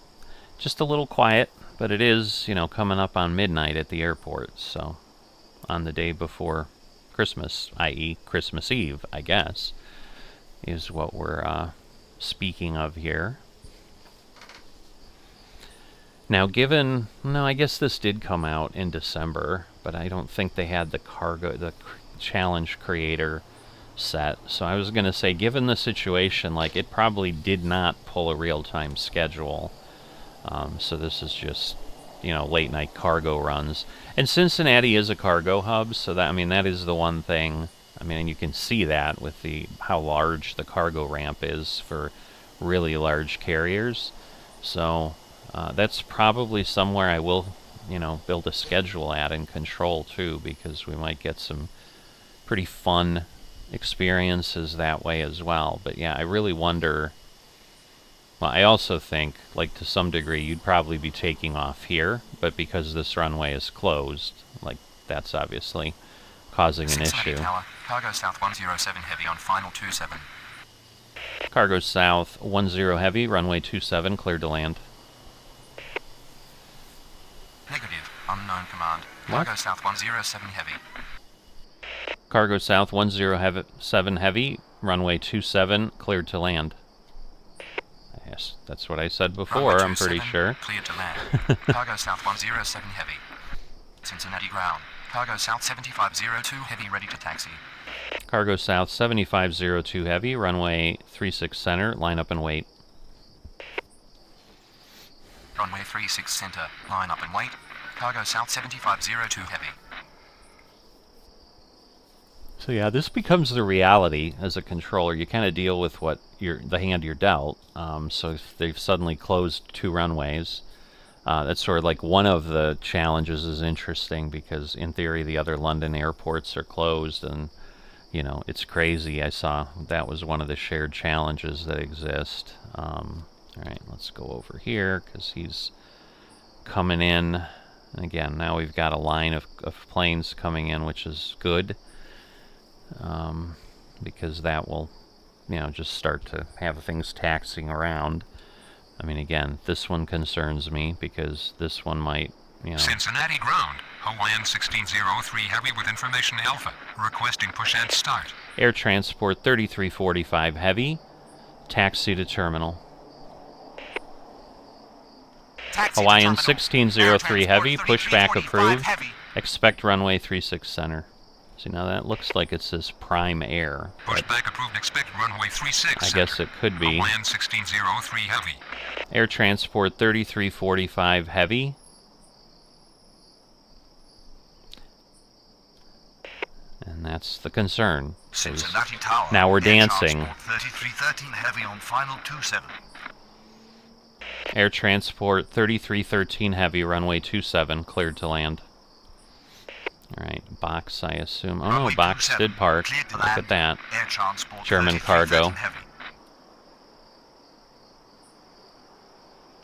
a little quiet, but it is, coming up on midnight at the airport, so on the day before Christmas, i.e. Christmas Eve, I guess, is what we're speaking of here. Now, I guess this did come out in December, but I don't think they had the challenge creator set. So I was going to say, given the situation, like, it probably did not pull a real-time schedule. So this is just, late night cargo runs. And Cincinnati is a cargo hub, so that is the one thing. And you can see that with how large the cargo ramp is for really large carriers. So that's probably somewhere I will, build a schedule at and control too, because we might get some pretty fun experiences that way as well. But yeah, I really wonder. Well, I also think, like, to some degree, you'd probably be taking off here, but because this runway is closed, like, that's obviously causing an Cincinnati issue. Tower. Cargo South 107 Heavy on final 27. Cargo South 10 Heavy, runway 27, cleared to land. Negative. Unknown command. What? Cargo South 107 Heavy. Cargo South 107 Heavy, runway 27, cleared to land. Yes, that's what I said before, Runway I'm pretty 27, sure. Cleared to land. Cargo South 107 Heavy. Cincinnati ground. Cargo South 7502 Heavy ready to taxi. Cargo South 7502 Heavy, runway 36 center, line up and wait. Runway 36 center, line up and wait. Cargo South 7502 Heavy. So yeah, this becomes the reality as a controller. You kind of deal with what the hand you're dealt. So if they've suddenly closed 2 runways, that's sort of like one of the challenges is interesting because in theory the other London airports are closed, and you know it's crazy. I saw that was one of the shared challenges that exist. All right, let's go over here because he's coming in. And again, now we've got a line of planes coming in, which is good. Because that will, you know, just start to have things taxiing around. I mean, again, this one concerns me because this one might, you know... Cincinnati ground. Hawaiian 1603 heavy with information alpha. Requesting push and start. Air transport 3345 heavy. Taxi to terminal. Taxi Hawaiian to terminal. 1603 heavy. Pushback 3345 approved. heavy. Expect runway 36 center. See, now that looks like it says prime air. Pushback approved. Expect runway 36. I guess it could be. Hawaiian 1603 heavy. Air transport 3345 heavy. And that's the concern. Cincinnati Tower. Now we're Air dancing. Transport 3313 heavy on final 27. Air transport 3313 heavy, runway 27, cleared to land. Alright, box I assume. Oh Runway no, box 27, did park. cleared to Look land. at that. Air transport German 3313 cargo. heavy.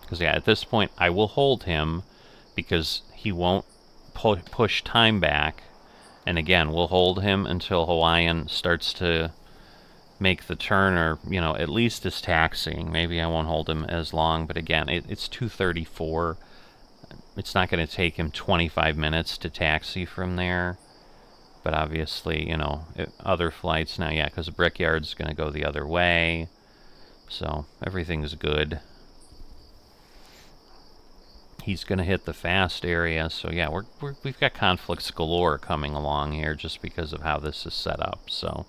Because yeah, at this point I will hold him because he won't push time back. And again, we'll hold him until Hawaiian starts to make the turn, or, you know, at least is taxiing. Maybe I won't hold him as long, but again, it's 2:34. It's not going to take him 25 minutes to taxi from there. But obviously, you know, other flights now, yeah, because Brickyard's going to go the other way. So everything's good. He's going to hit the fast area, so yeah, we've got conflicts galore coming along here just because of how this is set up. So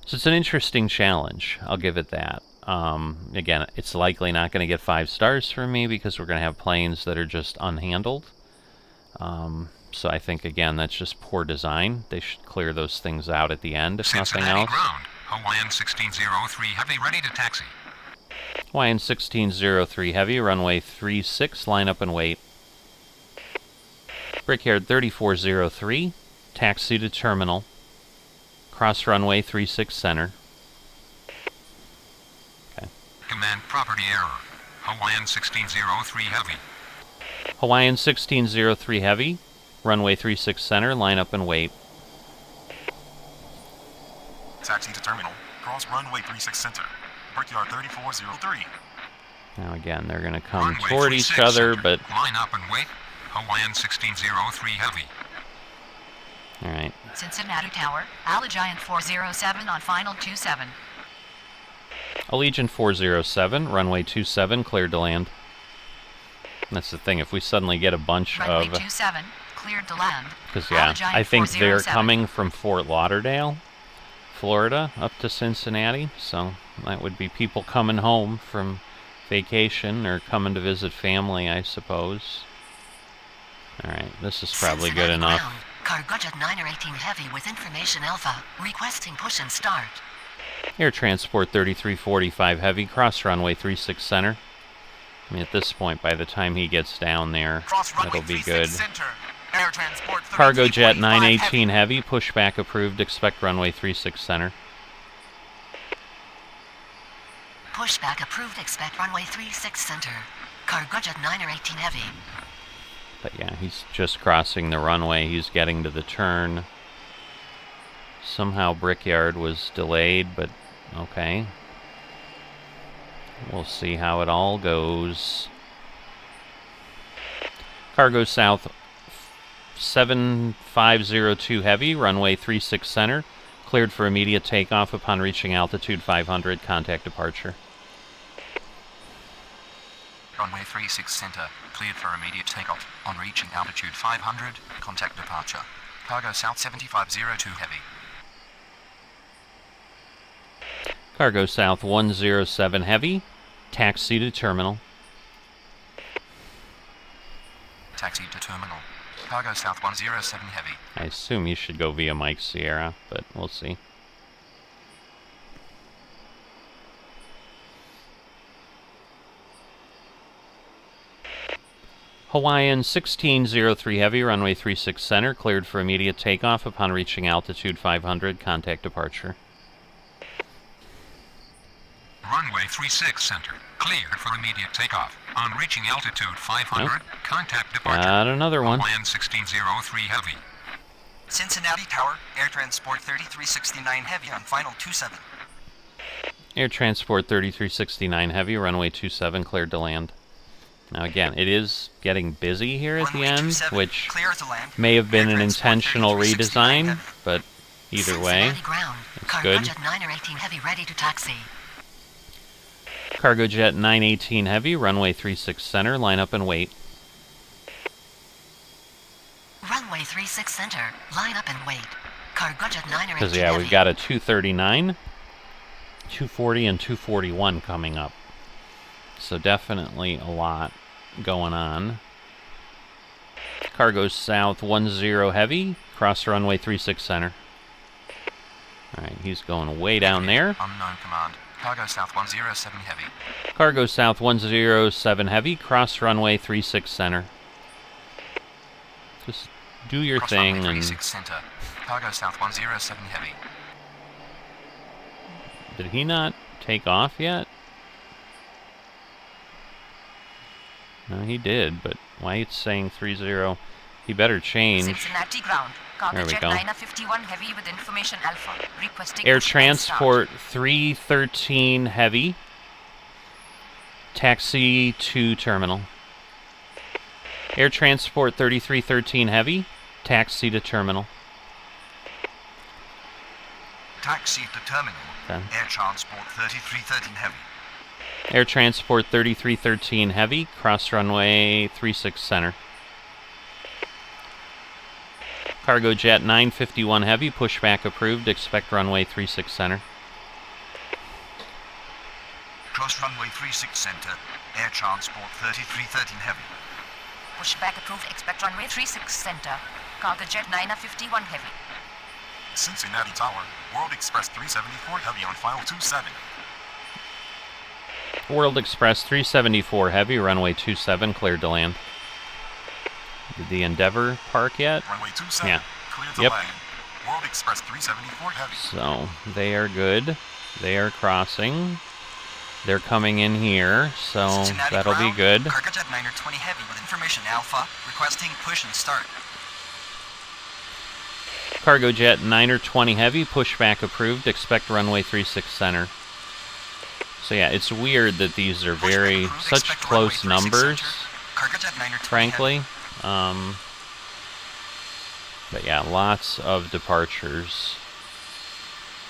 it's an interesting challenge. I'll give it that. Again, it's likely not going to get 5 stars from me because we're going to have planes that are just unhandled. So I think, again, that's just poor design. They should clear those things out at the end, if nothing Cincinnati else. ground. Hawaiian 1603 heavy ready to taxi. Hawaiian 1603 heavy, runway 36, line up and wait. Brickyard 3403, taxi to terminal. Cross runway 36 center. Okay. Command property error. Hawaiian 1603 heavy. Hawaiian 1603 heavy, runway 36 center, line up and wait. Taxi to terminal. Cross runway 36 center. Brickyard 3403. Now again, they're going to come Runway toward 36 each other, center. but... Line up and wait. Hawaiian 1603 heavy. Alright. Cincinnati Tower, Allegiant 407 on final 27. Allegiant 407, runway 27, cleared to land. And that's the thing, if we suddenly get a bunch Runway of... 27, cleared to land. Because, yeah, Allegiant I think they're 407. coming from Fort Lauderdale, Florida, up to Cincinnati. So that would be people coming home from vacation or coming to visit family, I suppose. Alright, this is probably good Cincinnati enough. ground. Cargojet 918 heavy with information alpha. Requesting push and start. Air transport 3345 heavy, cross runway 36 center. I mean, at this point, by the time he gets down there, Cross runway it'll be 36 good. center. Air transport Cargo jet 3345 918 heavy, pushback approved, expect runway 36 center. Pushback approved. Expect runway 36 center. Cargojet 918 heavy. But yeah, he's just crossing the runway, he's getting to the turn. Somehow Brickyard was delayed, but okay. We'll see how it all goes. Cargo South 7502 heavy, runway 36 center. Cleared for immediate takeoff upon reaching altitude 500, contact departure. Runway 36 center, cleared for immediate takeoff. On reaching altitude 500, contact departure. Cargo South 7502 heavy. Cargo South 107 heavy, taxi to terminal. Taxi to terminal. Cargo South 107 Heavy. I assume you should go via Mike Sierra, but we'll see. Hawaiian 1603 Heavy, runway 36 center, cleared for immediate takeoff upon reaching altitude 500. Contact departure. Runway 36 center, cleared for immediate takeoff. On reaching altitude 500, Nope. contact departure. Got another one. Hawaiian 1603 Heavy. Cincinnati Tower, Air Transport 3369 Heavy on final 27. Air Transport 3369 Heavy, runway 27, cleared to land. Now again, it is getting busy here at the Runway end, 27, which clear to land. may have been Air an Transport intentional 3369 redesign, Heavy. but either way, Cincinnati ground. it's Cargo good. Jet 9 or 18 Heavy ready to taxi. Cargo Jet 918 Heavy, runway 36 center, line up and wait. Runway 36 center, line up and wait. Cargo Jet 9 or 18 Because, yeah, Heavy. we've got a 239, 240, and 241 coming up. So definitely a lot going on. Cargo South 10 Heavy, cross runway 36 center. Alright, he's going way down there. Unknown command. Cargo South 107 Heavy. Cargo South 107 Heavy, cross runway 36 center. Just do your Cross thing runway and... 36 center. Cargo South 107 Heavy. Did he not take off yet? No, he did, but why it's saying 30? He better change. Cincinnati ground. Cargo There we Jet go. 951 Heavy with information Alpha. Requesting Air push and start. Transport 313 Heavy. Taxi to terminal. Air Transport 3313 Heavy. Taxi to terminal. Taxi to terminal. Okay. Air Transport 3313 Heavy. Air Transport 3313 Heavy. Cross runway 36 center. Cargo Jet 951 Heavy. Pushback approved. Expect runway 36 center. Cross runway 36 center. Air Transport 3313 Heavy. Pushback approved. Expect runway 36 center. Cargo Jet 951 Heavy. Cincinnati Tower, World Express 374 Heavy on final 27. World Express 374 Heavy. Runway 27. Cleared to land. Did the Endeavor park yet? Runway 27, Yeah. clear to Yep. land. World Express 374 Heavy. So, they are good. They are crossing. They're coming in here, so Cincinnati that'll be ground, good. Cargo Jet 9 or 20 Heavy with information Alpha. Requesting push and start. Cargo Jet 9 or 20 Heavy, pushback approved. Expect runway 36 center. So yeah, it's weird that these are very, Pushback approved. such Expect close runway 36 numbers, center. Cargo Jet 9 or 20 frankly. Heavy. But yeah, lots of departures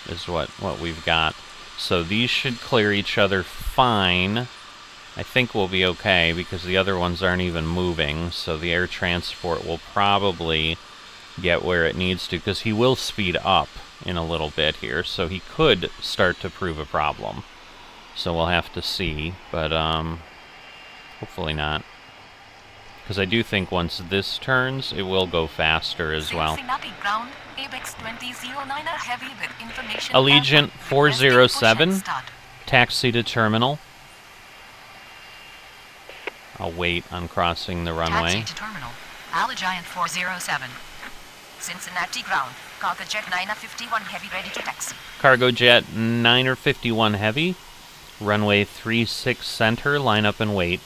is what we've got. So these should clear each other fine. I think we'll be okay because the other ones aren't even moving. So the air transport will probably get where it needs to because he will speed up in a little bit here. So he could start to prove a problem. So we'll have to see, but hopefully not. Because I do think once this turns, it will go faster as well. Cincinnati ground. ABEX 2009 Heavy with information Allegiant Alpha. 407. Requesting push and start. Taxi to terminal. I'll wait on crossing the runway. Taxi to terminal. Allegiant 407. Cincinnati ground. Cargo Jet 951 Heavy ready to taxi. Cargo Jet 951 Heavy. Runway 36 center. Line up and wait.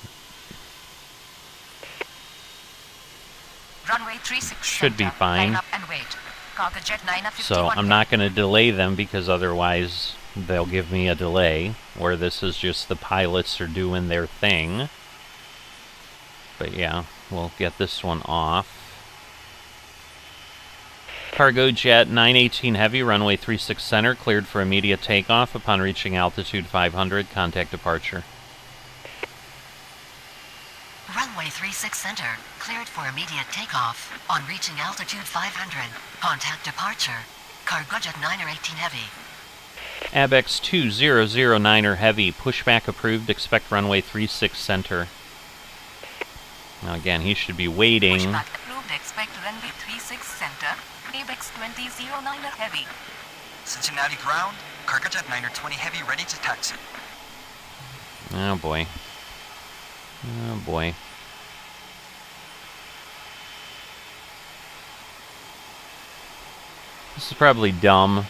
Runway 36 Should be center. fine. Line up and wait. Cargo Jet 951 So I'm not going to delay them because otherwise they'll give me a delay. Where this is just the pilots are doing their thing. But yeah, we'll get this one off. Cargo Jet 918 Heavy, runway 36 center, cleared for immediate takeoff upon reaching altitude 500. Contact departure. Runway 36 center. Cleared for immediate takeoff. On reaching altitude 500. Contact departure. Cargo Jet 9 or 18 Heavy. ABEX 2009er Heavy, pushback approved. Expect runway 36 center. Now again, he should be waiting Pushback approved. expect runway 36 center, ABEX 2009 heavy. Cincinnati ground, Cargojet 920 heavy ready to taxi. Oh boy. Oh boy. This is probably dumb,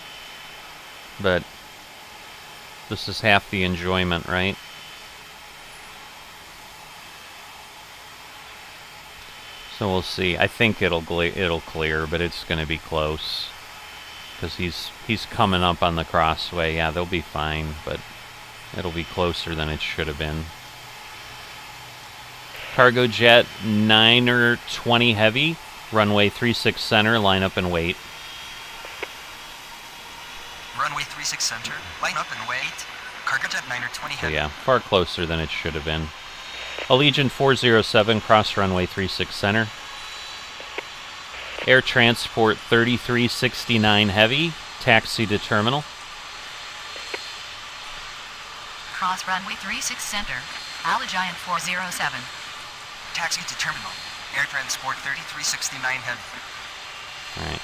but this is half the enjoyment, right? So we'll see. I think it'll clear, but it's going to be close because he's coming up on the crossway. Yeah, they'll be fine, but it'll be closer than it should have been. Cargojet 920 heavy, runway 36 center, line up and wait. Runway 36 center, line up and wait. Cargojet 920 So heavy. yeah, far closer than it should have been. Allegiant 407, cross runway 36 center. Air Transport 3369 heavy, taxi to terminal. Cross runway 36 center, Allegiant 407. Taxi to terminal. Air Transport 3369 heavy. Alright.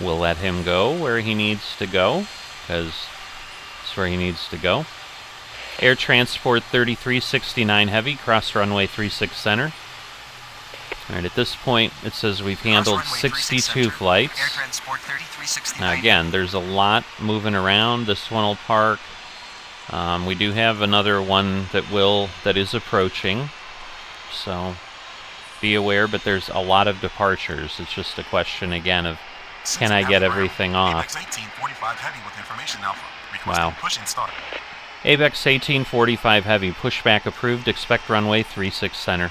We'll let him go where he needs to go, because that's where he needs to go. Air Transport 3369 heavy, cross runway 36 center. Alright, at this point it says we've handled 62 flights. Air Transport 3369. Now again, there's a lot moving around. This one will park. We do have another one that is approaching. So be aware, but there's a lot of departures. It's just a question again of can I get everything off? ABEX 1845 heavy with information alpha. Wow. Push and start. ABEX 1845 heavy, pushback approved, expect runway 36 center.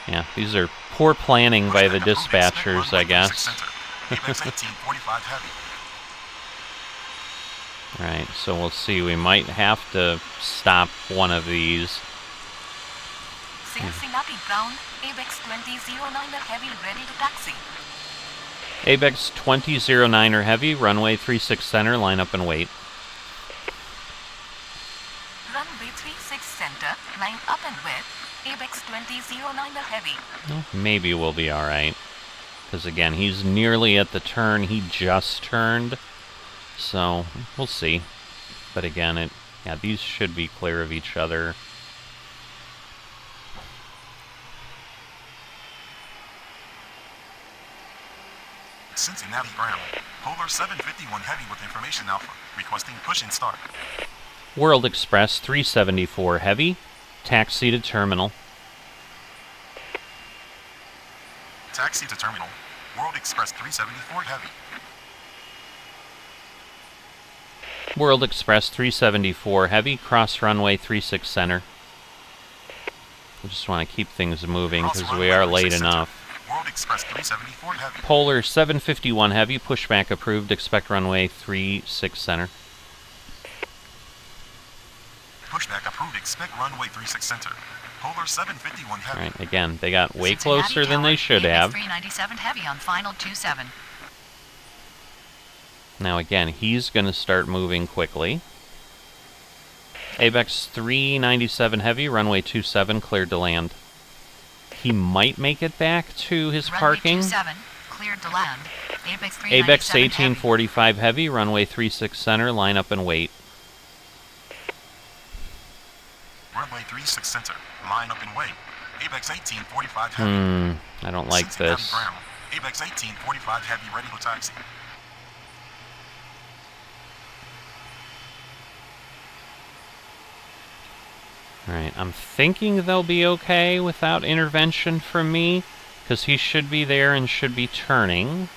Yeah, these are poor planning by the dispatchers, I guess. ABEX 1845 heavy. Alright, so we'll see. We might have to stop one of these. Cincinnati ground, ABEX 2009 heavy ready to taxi. ABEX 2009er heavy, runway 36 center, line up and wait. Runway 36 center, line up and wait. ABEX 2009 heavy. Well, maybe we'll be alright. Because again, he's nearly at the turn. He just turned. So, we'll see. But again, these should be clear of each other. Cincinnati ground. Polar 751 heavy with information alpha. Requesting push and start. World Express 374 heavy, taxi to terminal. Taxi to terminal. World Express 374 heavy. World Express 374 heavy, cross runway 36 center. We just want to keep things moving because we are late enough. World Express 374 heavy. Polar 751 heavy, pushback approved, expect runway 36 center. Pushback approved, expect runway 36 center. Polar 751 heavy. Alright, again, they got way Cincinnati closer than tower, they should have. 397 heavy on final 27. Now again, he's going to start moving quickly. ABEX 397 heavy, runway 27, cleared to land. He might make it back to his parking. Runway 27, cleared to land. ABEX 397 ABEX 1845 heavy, runway 36 center, line up and wait. Runway 36 center. Line up and wait. ABEX 1845 heavy. I don't like Cincinnati this. ground. ABEX 1845 heavy ready to taxi. Alright, I'm thinking they'll be okay without intervention from me, because he should be there and should be turning.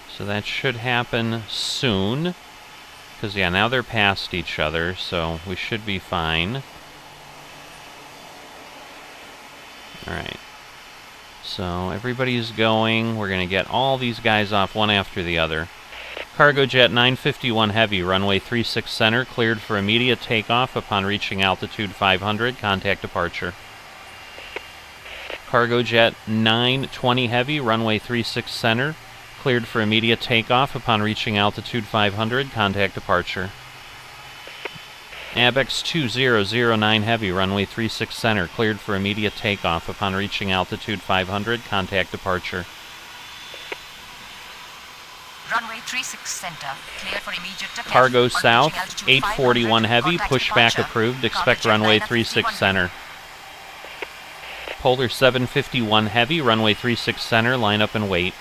So that should happen soon. Because, yeah, now they're past each other, so we should be fine. Alright. So, everybody's going. We're going to get all these guys off one after the other. Cargojet 951 heavy, runway 36 center, cleared for immediate takeoff upon reaching altitude 500, contact departure. Cargojet 920 heavy, runway 36 center, cleared for immediate takeoff upon reaching altitude 500, contact departure. Abex 2009 Heavy, runway 36 center, cleared for immediate takeoff. Upon reaching altitude 500, contact departure. Runway 36 center, clear for immediate takeoff. Cargo On south, reaching altitude 841 500, Heavy, contact pushback departure. approved. Expect Cargo runway jet 36 51 center. Polar 751 Heavy, runway 36 center, line up and wait.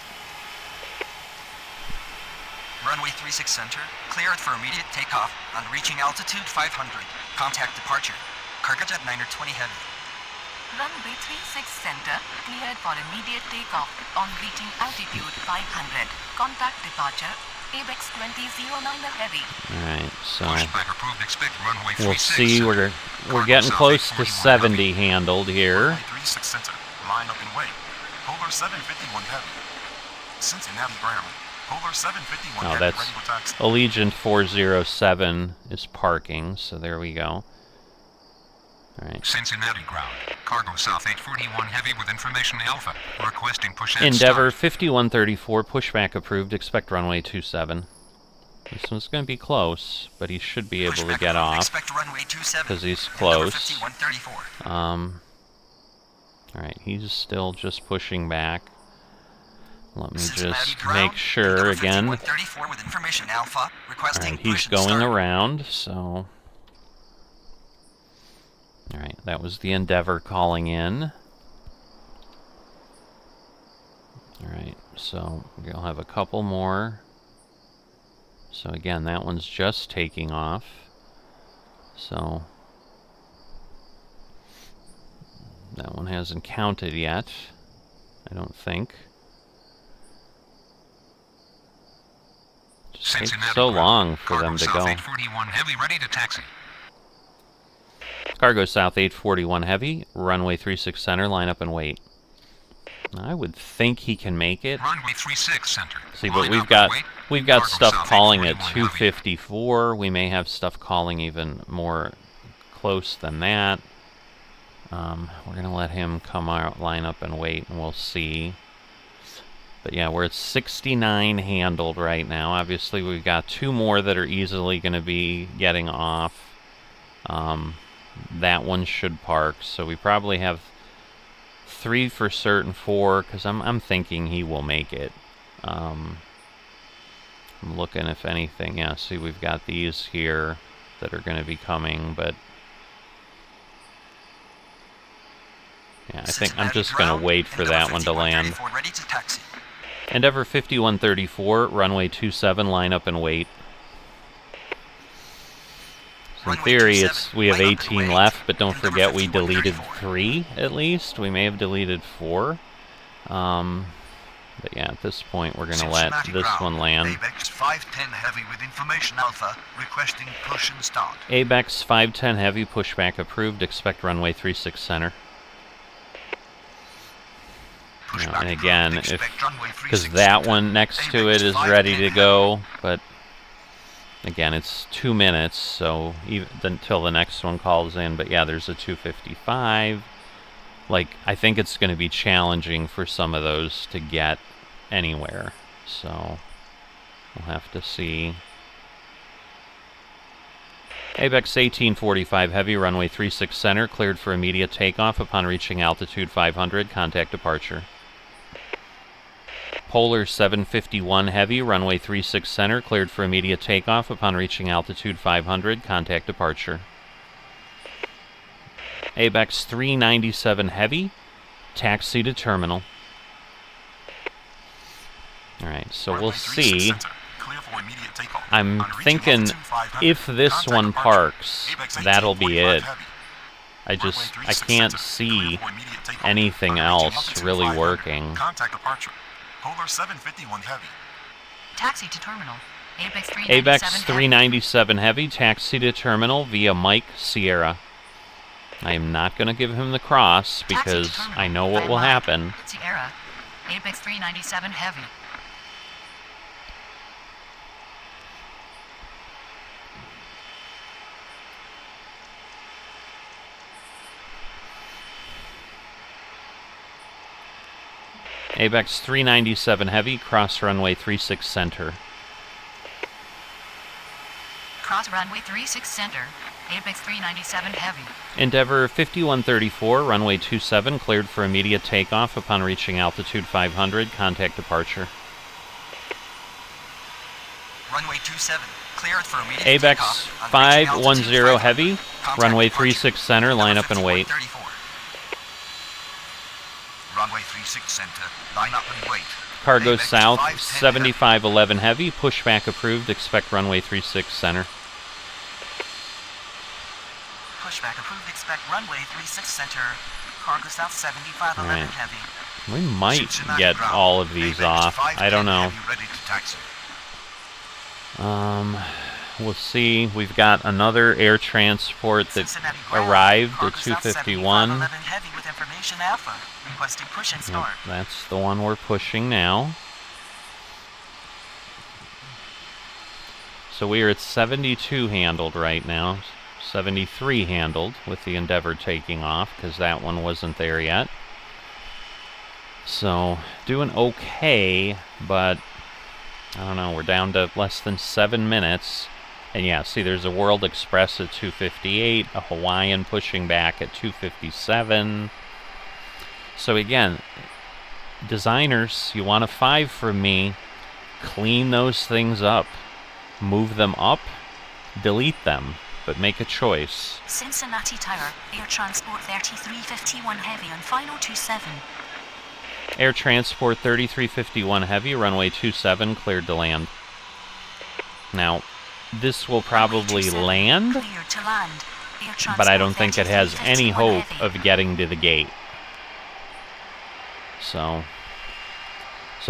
Runway 36 center, cleared for immediate takeoff on reaching altitude 500. Contact departure. Cargo jet 920 Heavy. Runway 36 center, cleared for immediate takeoff on reaching altitude 500. Contact departure. Abex 2009 Heavy. Alright, so Pushback approved. Expect runway 36 we'll see. center. We're getting close to 70 handled here. Runway 36 center, line up and wait. Polar 751 Heavy. Cincinnati ground. Polar 751 Oh, Heavy, that's ready for taxi. Allegiant 407 is parking, so there we go. Alright. Cincinnati ground. Cargo south 841 Heavy with information Alpha. Requesting push and Endeavor start. 5134, pushback approved. Expect runway 27. This one's going to be close, but he should be able to Pushback get approved. off Expect runway 27. because he's Endeavor close. 5134. Alright, he's still just pushing back. Let me Cincinnati just ground. make sure Endeavor again. 5134 with information Alpha. Requesting Alright, he's push and going start. around, so... Alright, that was the Endeavor calling in. Alright, so we'll have a couple more. So again, that one's just taking off. So... that one hasn't counted yet, I don't think. Just takes Cincinnati so ground. long for Cargo them to south go. 841 Heavy ready to taxi. Cargo south 841 Heavy, runway 36 center, line up and wait. I would think he can make it. Runway 36 center. See, Line but we've up got and wait. stuff Cargo south calling at 841 Heavy. 254. We may have stuff calling even more close than that. We're gonna let him come out, line up and wait, and we'll see. But yeah, we're at 69 handled right now. Obviously, we've got two more that are easily going to be getting off. That one should park, so we probably have 3 for certain, 4, because I'm thinking he will make it. I'm looking if anything. Yeah, see, we've got these here that are going to be coming, but yeah, I think I'm just going to wait for that one to land. Ready to taxi. Endeavor 5134, runway 27, line up and wait. So in theory, we have 18 left, but don't forget we deleted 3 at least. We may have deleted 4. But yeah, at this point, we're going to let this one land. Abex 510 Heavy with information Alpha, requesting push and start. Abex 510 Heavy, pushback approved. Expect runway 36 center. And again, because that one next to it is ready to go, but again, it's 2 minutes, so even until the next one calls in. But yeah, there's a 255. Like, I think it's going to be challenging for some of those to get anywhere, so we'll have to see. Abex 1845 Heavy, runway 36 center, cleared for immediate takeoff upon reaching altitude 500. Contact departure. Polar 751 Heavy, runway 36 center, cleared for immediate takeoff upon reaching altitude 500. Contact departure. Abex 397 Heavy, taxi to terminal. Alright, so we'll see. I'm thinking if this one parks, that'll be it. I can't see anything else really working. Contact departure. Polar 751 Heavy. Taxi to terminal. Abex 397 Heavy, taxi to terminal via Mike Sierra. I am not going to give him the cross because I know what will happen. Sierra. Abex 397 Heavy. Abex 397 Heavy, cross runway 36 center. Cross runway 36 center. Apex 397 Heavy. Endeavor 5134, runway 27, cleared for immediate takeoff upon reaching altitude 500. Contact departure. Runway 27, cleared for immediate ABEX takeoff. On reaching altitude 510 500. heavy, Contact runway departure. 36 center, line up and wait. 5134. Runway 36 center, line up and wait. Cargo ABEX south 510 7511 heavy, pushback approved, expect runway 36 center. Pushback approved. Expect runway 36 center. Cargo south 7511 Alright. heavy. We might Cincinnati get ground. all of these ABEX off. I don't 510 know. heavy, ready to taxi. We'll see. We've got another air transport that Cincinnati ground. arrived at Cargo south 251. 7511 heavy with information alpha. Requesting push and Yep, start. that's the one we're pushing now. So we are at 72 handled right now. 73 handled with the Endeavor taking off because that one wasn't there yet. So doing okay, but I don't know, we're down to less than 7 minutes. And yeah, see, there's a World Express at 258, a Hawaiian pushing back at 257. So again, designers, you want a 5 from me, clean those things up. Move them up, delete them, but make a choice. Cincinnati Tower, Air Transport 3351 Heavy on final 27. Air Transport 3351 Heavy, runway 27, cleared to land. Now, this will probably land, Cleared to land. Air but I Transport don't think it has any 3351 hope Heavy. of getting to the gate. So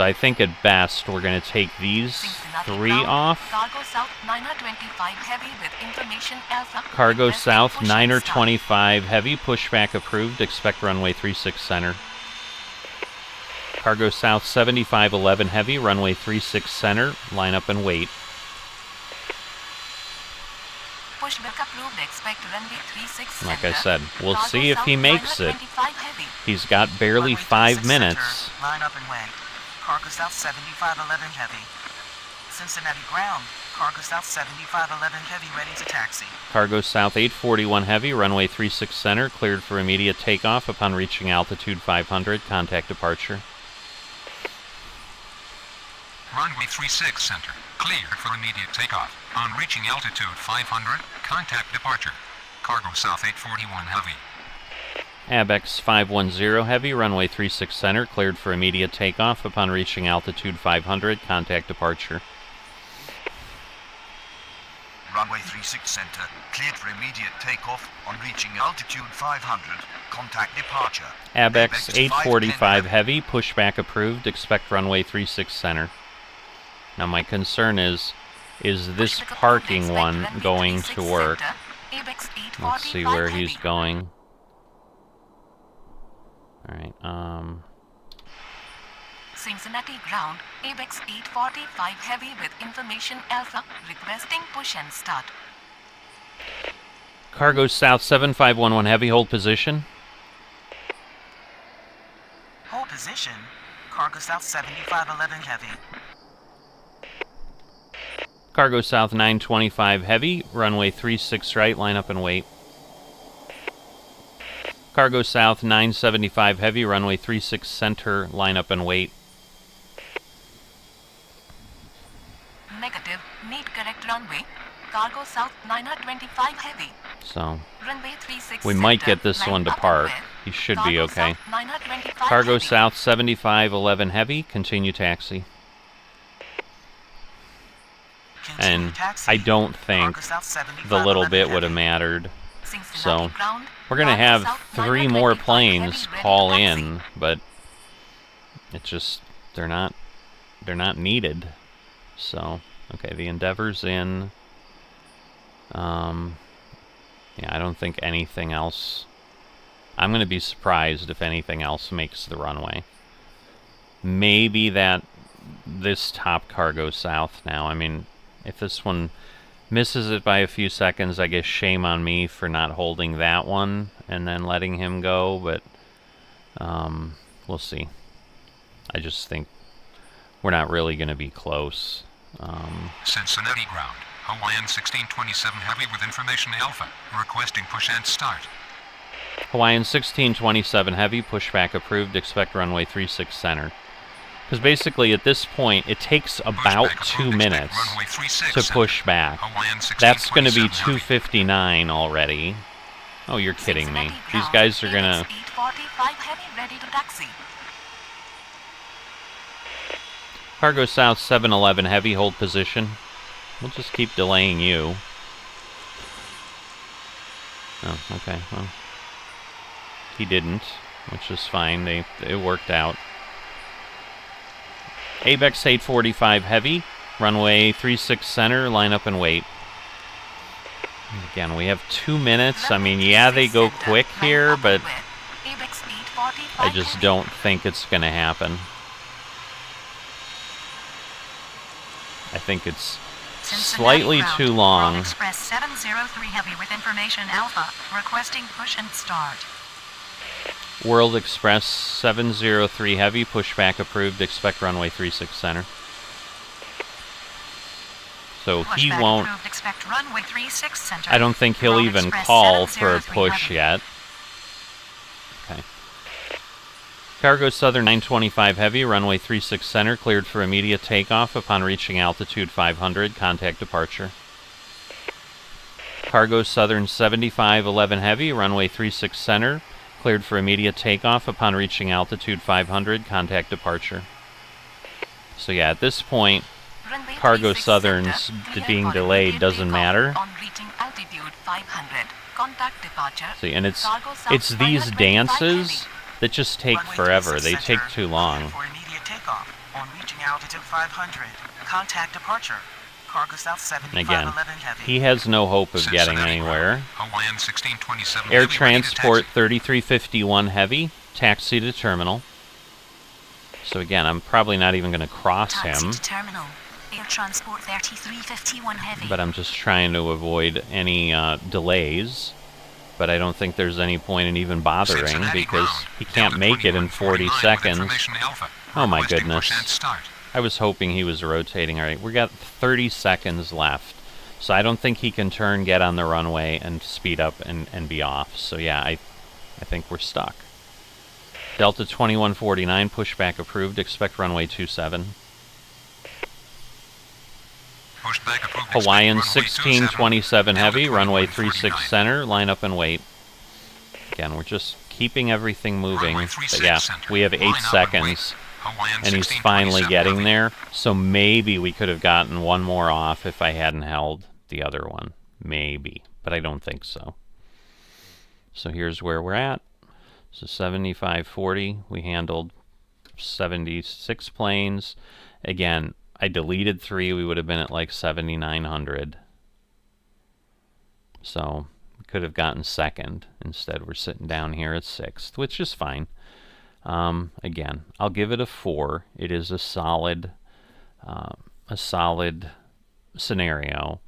I think at best we're going to take these Cincinnati 3 ground. off. Cargo south 925 Heavy with information alpha. Cargo Requesting south, push and 9 or start. 25 heavy, pushback approved, expect runway 36 center. Cargo south, 7511 heavy, runway 36 center, line up and wait. Pushback approved. Expect runway 36 Like I center. said, we'll Cargo see if he south makes it. 925 Heavy. He's got barely Runway 5 36 minutes. Center, line up and wait. Cargo south 7511 heavy. Cincinnati ground. Cargo south 7511 heavy ready to taxi. Cargo south, 841 heavy, runway 36 center, cleared for immediate takeoff upon reaching altitude 500, contact departure. Runway 36 center, cleared for immediate takeoff. On reaching altitude 500, contact departure. Cargo south 841 heavy. ABEX 510 heavy, runway 36 center, cleared for immediate takeoff upon reaching altitude 500, contact departure. Runway 36 center, cleared for immediate takeoff. On reaching altitude 500, contact departure. ABEX 845 510 heavy, pushback approved, expect runway 36 center. Now my concern is this Pushback parking approved. one Expect going runway to 36 work? center. Apex Let's see 845 where he's Heavy. going. Alright, Cincinnati ground. Apex 845 Heavy with information alpha. Requesting push and start. Cargo south 7511 heavy, hold position. Hold position. Cargo south 7511 heavy. Cargo south 925 heavy, runway 36 right, line up and wait. Cargo south 975 heavy, runway 36 center, line up and wait. Negative. Need correct runway. Cargo south 925 Heavy. So Runway 36 we might center. get this Line one to up and park. wait. He should be Cargo okay. south 925 Cargo Heavy. south 7511 heavy, continue taxi. Continue And taxi. I don't think Cargo south 75 the little 11 bit would have heavy. mattered. Cincinnati So ground. we're gonna Cargo have south 3 more 925 planes Heavy, ready call to taxi. in, but it's just they're not needed. So okay, the Endeavor's in. Yeah, I don't think anything else. I'm gonna be surprised if anything else makes the runway. Maybe this top cargo south now. I mean, if this one misses it by a few seconds, I guess shame on me for not holding that one and then letting him go, but we'll see. I just think we're not really going to be close. Cincinnati ground. Hawaiian 1627 Heavy with information Alpha. Requesting push and start. Hawaiian 1627 Heavy, pushback approved, expect runway 36 center. Because basically at this point, it takes about 2 minutes to push back. That's going to be 2:59 already. Oh, you're kidding me. These guys are going to... Cargo South 711 Heavy, hold position. We'll just keep delaying you. Oh, okay, well. He didn't, which is fine. It worked out. ABEX 845 Heavy, runway 36 center, line up and wait. Again, we have 2 minutes. I mean, yeah, they go quick here, but I just don't think it's going to happen. I think it's slightly too long. Express 703 Heavy with information Alpha, requesting push and start. World Express 703 Heavy, pushback approved, expect runway 36 center. So he won't... Expect runway 36 center. I don't think he'll even call for a push yet. Okay. Cargo Southern 925 Heavy, runway 36 center, cleared for immediate takeoff upon reaching altitude 500, contact departure. Cargo Southern 7511 Heavy, runway 36 center, cleared for immediate takeoff upon reaching altitude 500, contact departure. So yeah, at this point, Cargo Southern's being delayed doesn't matter. See, and it's these dances that just take forever. They take too long. For immediate takeoff on reaching altitude 500. Contact departure. Cargo South 7511 Heavy. He has no hope of getting anywhere. Hawaiian 1627 Air Heavy, Transport 3351 Heavy, taxi to terminal. So again, I'm probably not even going to cross him. Taxi to terminal. Air Transport 3351 Heavy. But I'm just trying to avoid any delays. But I don't think there's any point in even bothering Cincinnati because ground. he can't make it in 40 seconds. Oh my goodness. I was hoping he was rotating. All right, we got 30 seconds left. So I don't think he can turn, get on the runway, and speed up and be off. So yeah, I think we're stuck. Delta 2149, pushback approved. Expect runway 27. Hawaiian 1627 Heavy, runway 36 center, line up and wait. Again, we're just keeping everything moving. But yeah, we have 8 seconds. And he's finally getting there. So maybe we could have gotten one more off if I hadn't held the other one. Maybe. But I don't think so. So here's where we're at. So 7540. We handled 76 planes. Again, I deleted 3. We would have been at like 7,900. So we could have gotten second. Instead, we're sitting down here at 6th, which is fine. Again, I'll give it a 4. It is a solid scenario.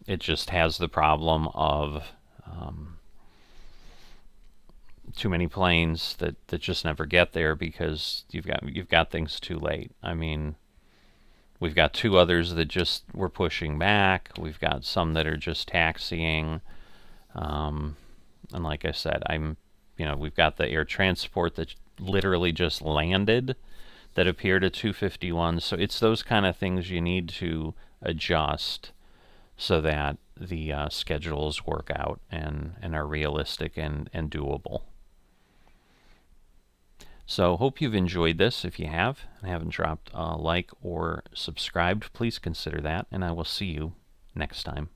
It just has the problem of too many planes that just never get there because you've got things too late. I mean, we've got 2 others that just were pushing back. We've got some that are just taxiing. And like I said, we've got the air transport that literally just landed that appeared at 251. So it's those kind of things you need to adjust so that the schedules work out and are realistic and doable. So hope you've enjoyed this. If you have and haven't dropped a like or subscribed, please consider that, and I will see you next time.